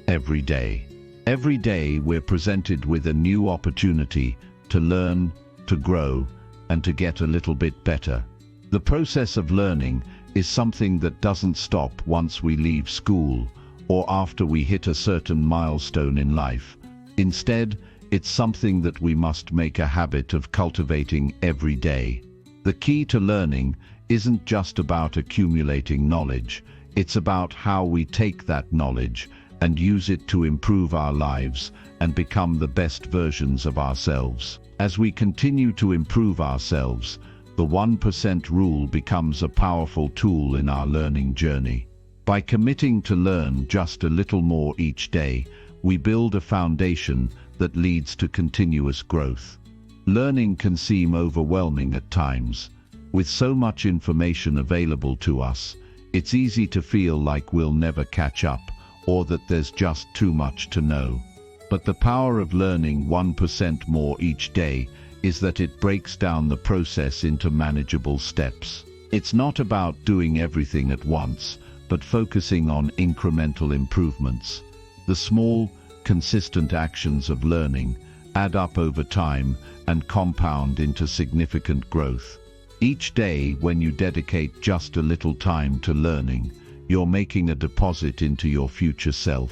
every day. Every day we're presented with a new opportunity to learn, to grow, and to get a little bit better. The process of learning is something that doesn't stop once we leave school or after we hit a certain milestone in life. Instead, it's something that we must make a habit of cultivating every day. The key to learning isn't just about accumulating knowledge. It's about how we take that knowledge and use it to improve our lives and become the best versions of ourselves. As we continue to improve ourselves, the 1% rule becomes a powerful tool in our learning journey. By committing to learn just a little more each day, we build a foundation that leads to continuous growth. Learning can seem overwhelming at times. With so much information available to us, it's easy to feel like we'll never catch up, or that there's just too much to know. But the power of learning 1% more each day is that it breaks down the process into manageable steps. It's not about doing everything at once, but focusing on incremental improvements. The small, consistent actions of learning add up over time and compound into significant growth. Each day, when you dedicate just a little time to learning, you're making a deposit into your future self.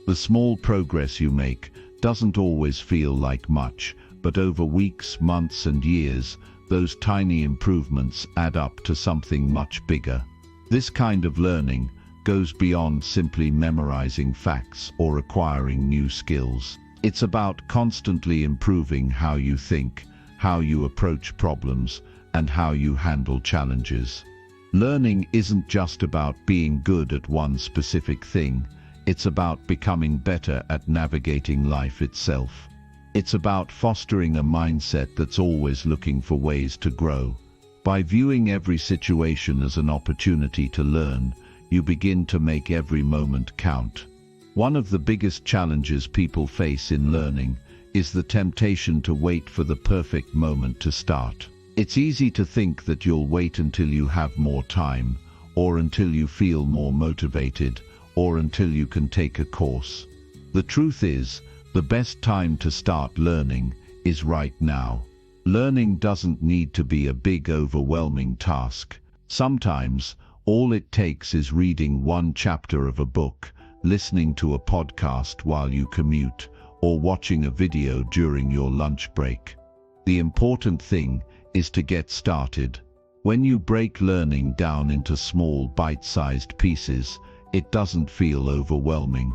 The small progress you make doesn't always feel like much, but over weeks, months, and years, those tiny improvements add up to something much bigger. This kind of learning goes beyond simply memorizing facts or acquiring new skills. It's about constantly improving how you think, how you approach problems, and how you handle challenges. Learning isn't just about being good at one specific thing. It's about becoming better at navigating life itself. It's about fostering a mindset that's always looking for ways to grow. By viewing every situation as an opportunity to learn, you begin to make every moment count. One of the biggest challenges people face in learning is the temptation to wait for the perfect moment to start. It's easy to think that you'll wait until you have more time, or until you feel more motivated, or until you can take a course. The truth is, the best time to start learning is right now. Learning doesn't need to be a big, overwhelming task. Sometimes, all it takes is reading one chapter of a book, listening to a podcast while you commute, or watching a video during your lunch break. The important thing is to get started. When you break learning down into small, bite-sized pieces, it doesn't feel overwhelming.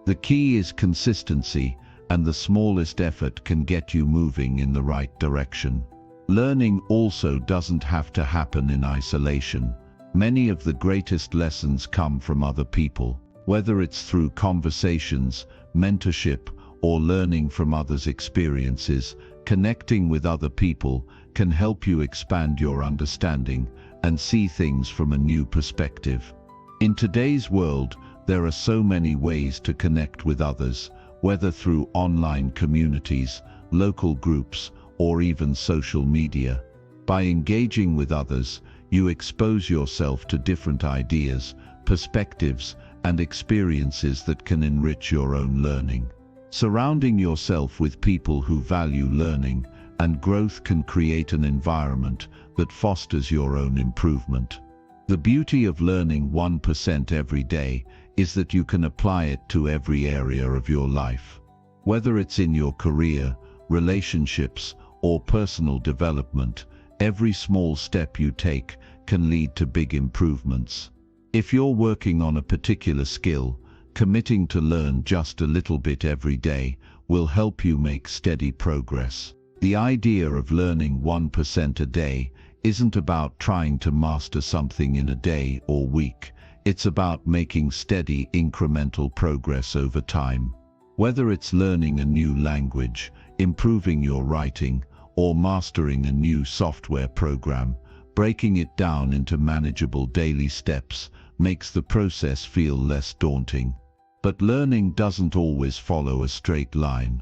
The key is consistency, and the smallest effort can get you moving in the right direction. Learning also doesn't have to happen in isolation. Many of the greatest lessons come from other people, whether it's through conversations, mentorship, or learning from others' experiences. Connecting with other people can help you expand your understanding and see things from a new perspective. In today's world, there are so many ways to connect with others, whether through online communities, local groups, or even social media. By engaging with others, you expose yourself to different ideas, perspectives, and experiences that can enrich your own learning. Surrounding yourself with people who value learning and growth can create an environment that fosters your own improvement. The beauty of learning 1% every day is that you can apply it to every area of your life. Whether it's in your career, relationships, or personal development, every small step you take can lead to big improvements. If you're working on a particular skill, committing to learn just a little bit every day will help you make steady progress. The idea of learning 1% a day isn't about trying to master something in a day or week. It's about making steady, incremental progress over time. Whether it's learning a new language, improving your writing, or mastering a new software program, breaking it down into manageable daily steps makes the process feel less daunting. But learning doesn't always follow a straight line.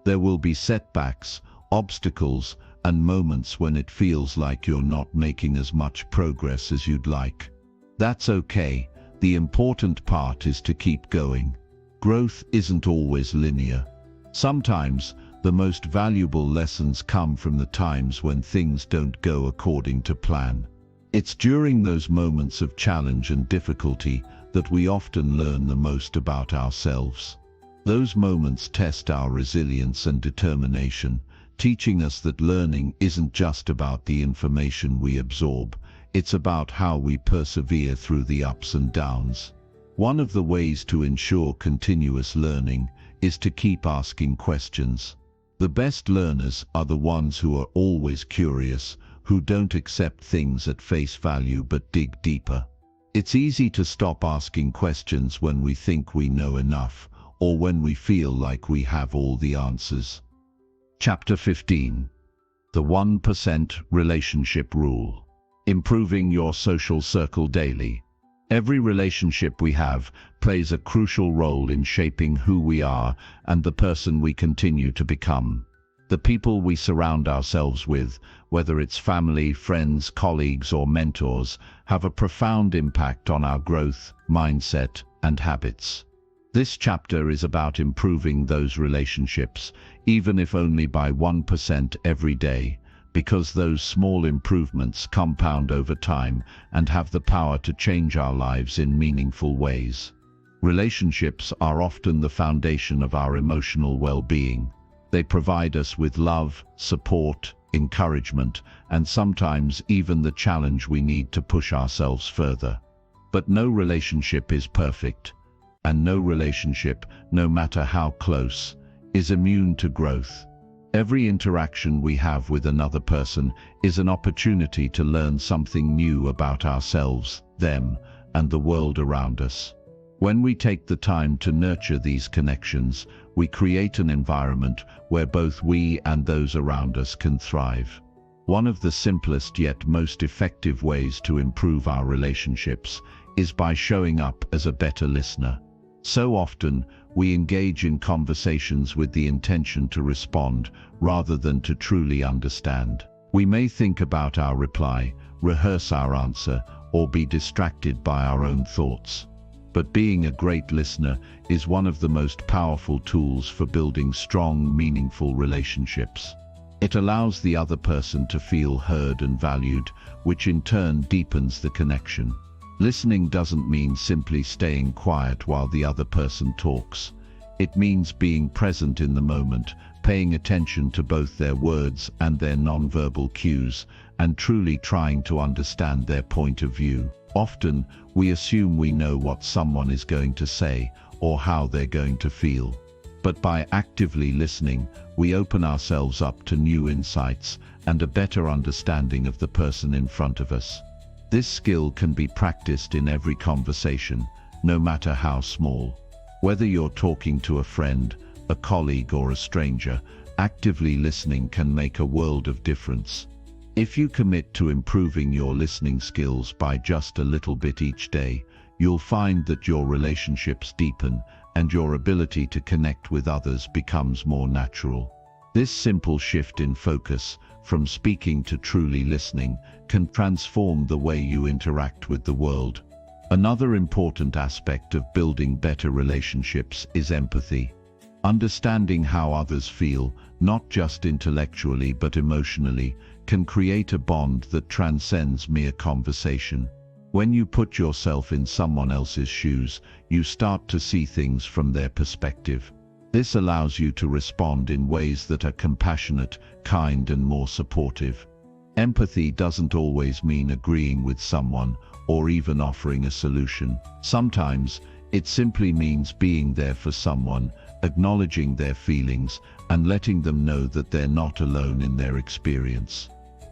There will be setbacks, obstacles, and moments when it feels like you're not making as much progress as you'd like. That's okay. The important part is to keep going. Growth isn't always linear. Sometimes, the most valuable lessons come from the times when things don't go according to plan. It's during those moments of challenge and difficulty that we often learn the most about ourselves. Those moments test our resilience and determination, teaching us that learning isn't just about the information we absorb, it's about how we persevere through the ups and downs. One of the ways to ensure continuous learning is to keep asking questions. The best learners are the ones who are always curious, who don't accept things at face value but dig deeper. It's easy to stop asking questions when we think we know enough, or when we feel like we have all the answers. Chapter 15. The 1% Relationship Rule. Improving your social circle daily. Every relationship we have plays a crucial role in shaping who we are and the person we continue to become. The people we surround ourselves with, whether it's family, friends, colleagues, or mentors, have a profound impact on our growth, mindset, and habits. This chapter is about improving those relationships, even if only by 1% every day, because those small improvements compound over time and have the power to change our lives in meaningful ways. Relationships are often the foundation of our emotional well-being. They provide us with love, support, encouragement, and sometimes even the challenge we need to push ourselves further. But no relationship is perfect, and no relationship, no matter how close, is immune to growth. Every interaction we have with another person is an opportunity to learn something new about ourselves, them, and the world around us. When we take the time to nurture these connections, we create an environment where both we and those around us can thrive. One of the simplest yet most effective ways to improve our relationships is by showing up as a better listener. So often, we engage in conversations with the intention to respond rather than to truly understand. We may think about our reply, rehearse our answer, or be distracted by our own thoughts. But being a great listener is one of the most powerful tools for building strong, meaningful relationships. It allows the other person to feel heard and valued, which in turn deepens the connection. Listening doesn't mean simply staying quiet while the other person talks. It means being present in the moment, paying attention to both their words and their nonverbal cues, and truly trying to understand their point of view. Often, we assume we know what someone is going to say or how they're going to feel. But by actively listening, we open ourselves up to new insights and a better understanding of the person in front of us. This skill can be practiced in every conversation, no matter how small. Whether you're talking to a friend, a colleague, or a stranger, actively listening can make a world of difference. If you commit to improving your listening skills by just a little bit each day, you'll find that your relationships deepen and your ability to connect with others becomes more natural. This simple shift in focus, from speaking to truly listening, can transform the way you interact with the world. Another important aspect of building better relationships is empathy. Understanding how others feel, not just intellectually but emotionally, can create a bond that transcends mere conversation. When you put yourself in someone else's shoes, you start to see things from their perspective. This allows you to respond in ways that are compassionate, kind, and more supportive. Empathy doesn't always mean agreeing with someone or even offering a solution. Sometimes, it simply means being there for someone, acknowledging their feelings, and letting them know that they're not alone in their experience.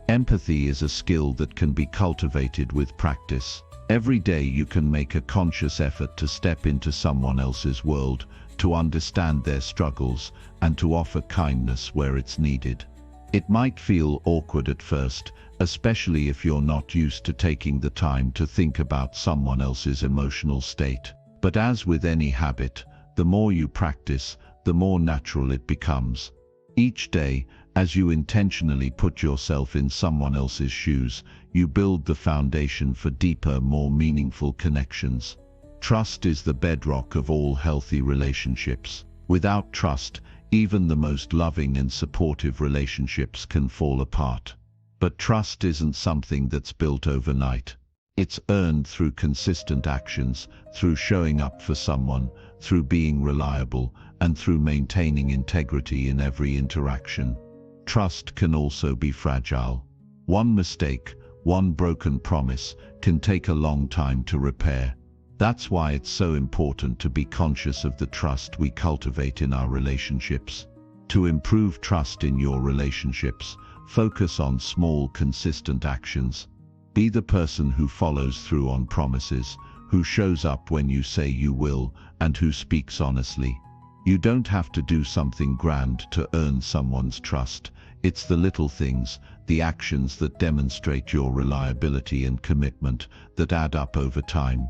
Empathy is a skill that can be cultivated with practice. Every day you can make a conscious effort to step into someone else's world, to understand their struggles, and to offer kindness where it's needed. It might feel awkward at first, especially if you're not used to taking the time to think about someone else's emotional state. But as with any habit, the more you practice, the more natural it becomes. Each day, as you intentionally put yourself in someone else's shoes, you build the foundation for deeper, more meaningful connections. Trust is the bedrock of all healthy relationships. Without trust, even the most loving and supportive relationships can fall apart. But trust isn't something that's built overnight. It's earned through consistent actions, through showing up for someone, through being reliable, and through maintaining integrity in every interaction. Trust can also be fragile. One mistake, one broken promise, can take a long time to repair. That's why it's so important to be conscious of the trust we cultivate in our relationships. To improve trust in your relationships, focus on small, consistent actions. Be the person who follows through on promises, who shows up when you say you will, and who speaks honestly. You don't have to do something grand to earn someone's trust. It's the little things, the actions that demonstrate your reliability and commitment, that add up over time.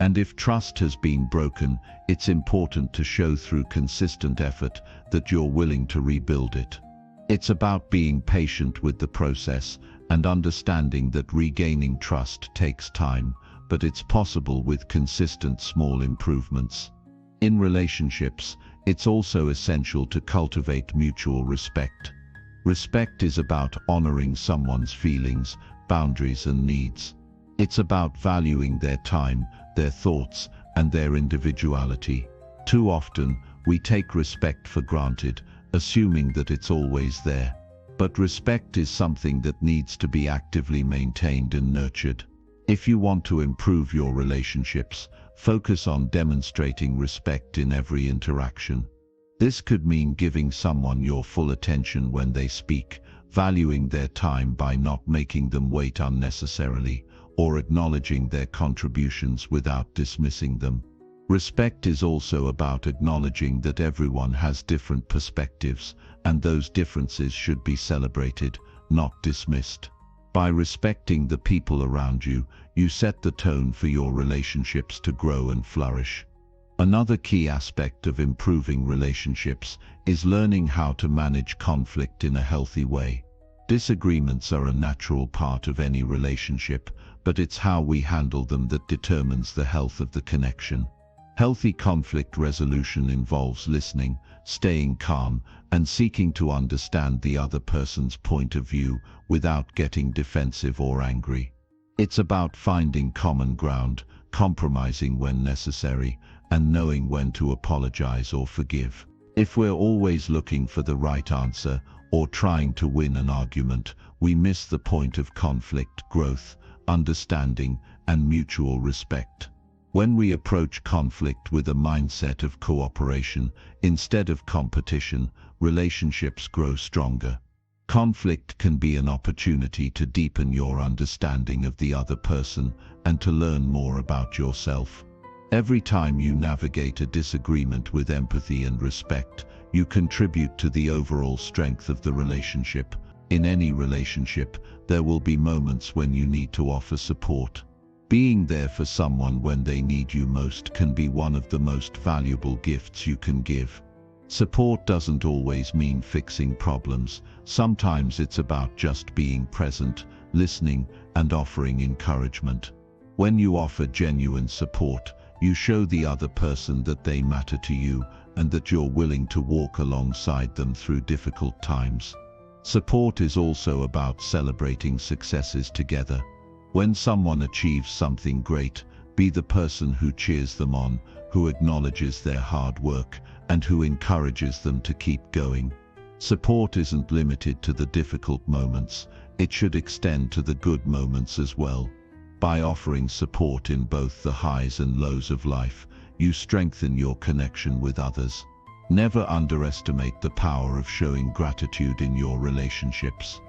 And if trust has been broken, it's important to show through consistent effort that you're willing to rebuild it. It's about being patient with the process and understanding that regaining trust takes time, but it's possible with consistent small improvements. In relationships, it's also essential to cultivate mutual respect. Respect is about honoring someone's feelings, boundaries, and needs. It's about valuing their time, their thoughts, and their individuality. Too often, we take respect for granted, assuming that it's always there. But respect is something that needs to be actively maintained and nurtured. If you want to improve your relationships, focus on demonstrating respect in every interaction. This could mean giving someone your full attention when they speak, valuing their time by not making them wait unnecessarily, or acknowledging their contributions without dismissing them. Respect is also about acknowledging that everyone has different perspectives, and those differences should be celebrated, not dismissed. By respecting the people around you, you set the tone for your relationships to grow and flourish. Another key aspect of improving relationships is learning how to manage conflict in a healthy way. Disagreements are a natural part of any relationship, but it's how we handle them that determines the health of the connection. Healthy conflict resolution involves listening, staying calm, and seeking to understand the other person's point of view without getting defensive or angry. It's about finding common ground, compromising when necessary, and knowing when to apologize or forgive. If we're always looking for the right answer or trying to win an argument, we miss the point of conflict, growth, understanding, and mutual respect. When we approach conflict with a mindset of cooperation instead of competition, relationships grow stronger. Conflict can be an opportunity to deepen your understanding of the other person and to learn more about yourself. Every time you navigate a disagreement with empathy and respect, you contribute to the overall strength of the relationship. In any relationship, there will be moments when you need to offer support. Being there for someone when they need you most can be one of the most valuable gifts you can give. Support doesn't always mean fixing problems. Sometimes it's about just being present, listening, and offering encouragement. When you offer genuine support, you show the other person that they matter to you and that you're willing to walk alongside them through difficult times. Support is also about celebrating successes together. When someone achieves something great, be the person who cheers them on, who acknowledges their hard work, and who encourages them to keep going. Support isn't limited to the difficult moments, it should extend to the good moments as well. By offering support in both the highs and lows of life, you strengthen your connection with others. Never underestimate the power of showing gratitude in your relationships.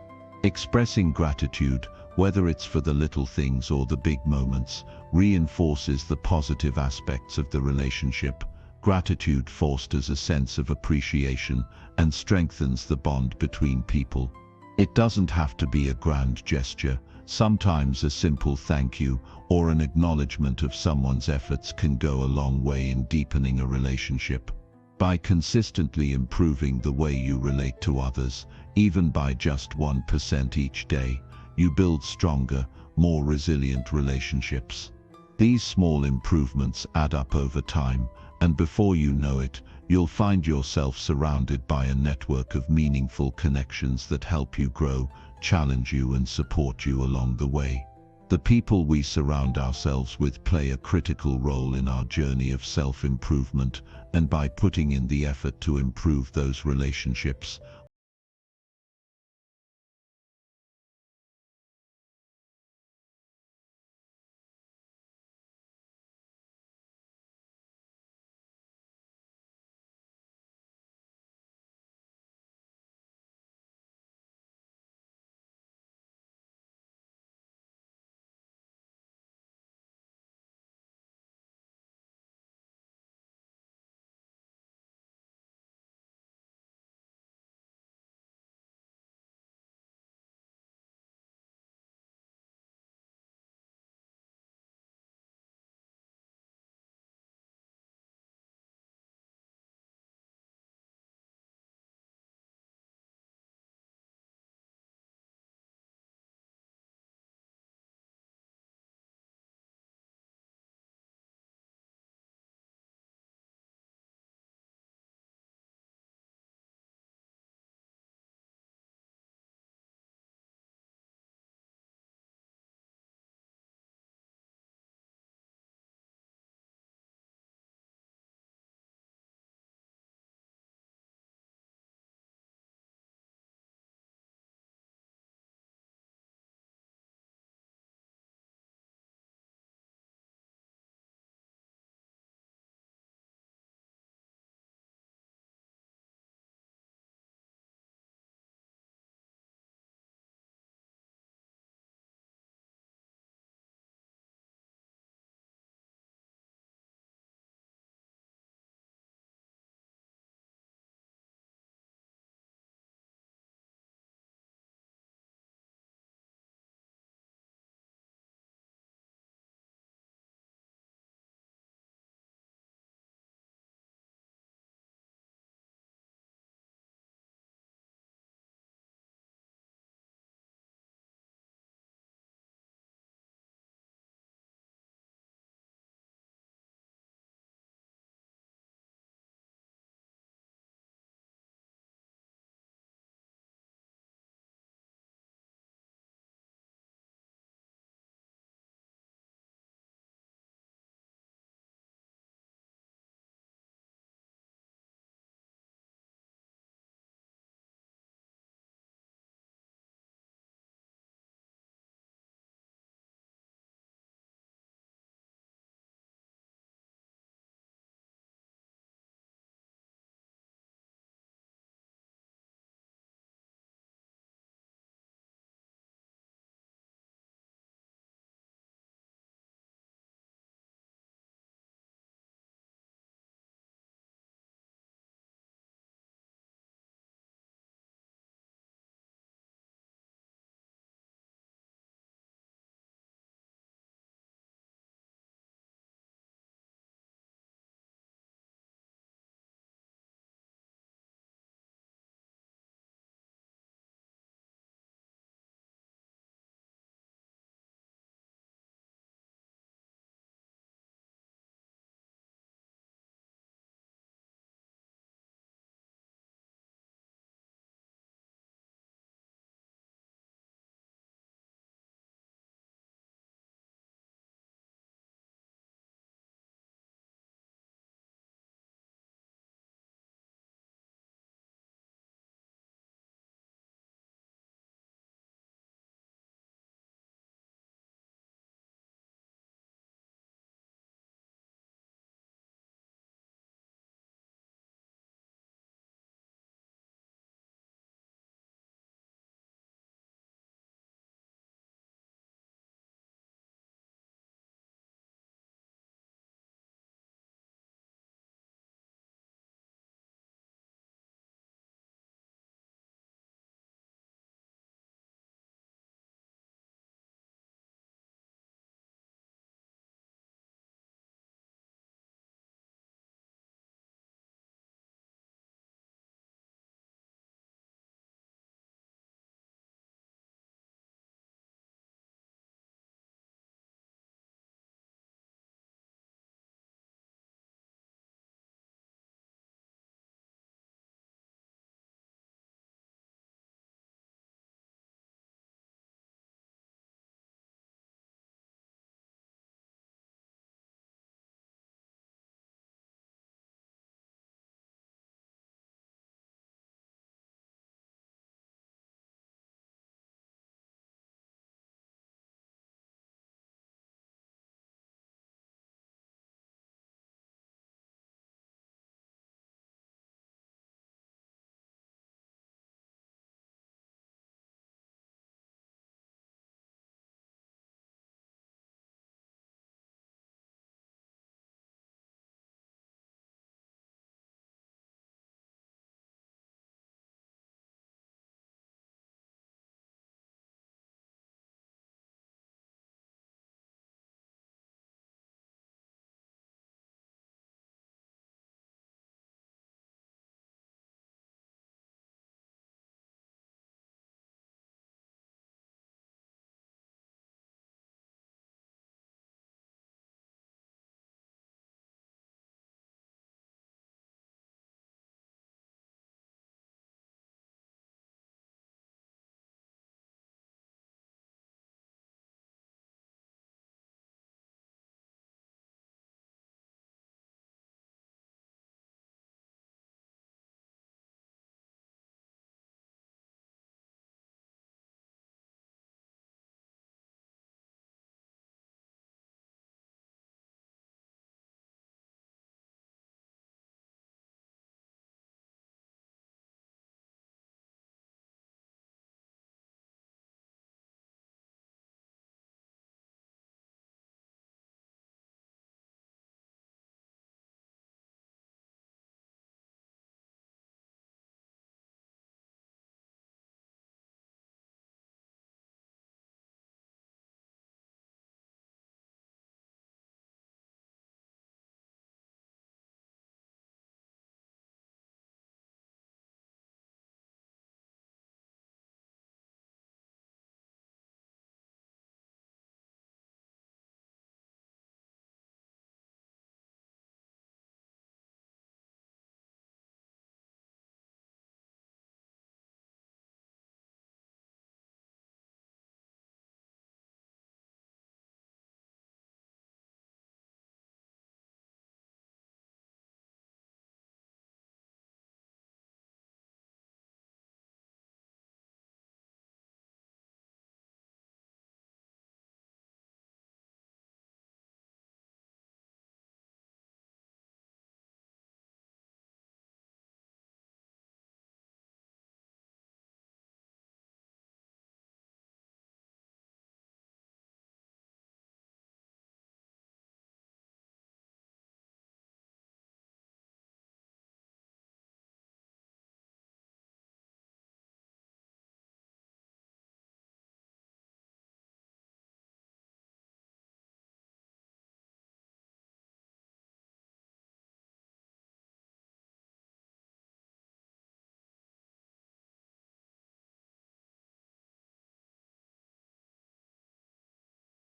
Expressing gratitude, whether it's for the little things or the big moments, reinforces the positive aspects of the relationship. Gratitude fosters a sense of appreciation and strengthens the bond between people. It doesn't have to be a grand gesture. Sometimes a simple thank you or an acknowledgement of someone's efforts can go a long way in deepening a relationship. By consistently improving the way you relate to others, even by just 1% each day, you build stronger, more resilient relationships. These small improvements add up over time, and before you know it, you'll find yourself surrounded by a network of meaningful connections that help you grow, challenge you, and support you along the way. The people we surround ourselves with play a critical role in our journey of self-improvement, and by putting in the effort to improve those relationships,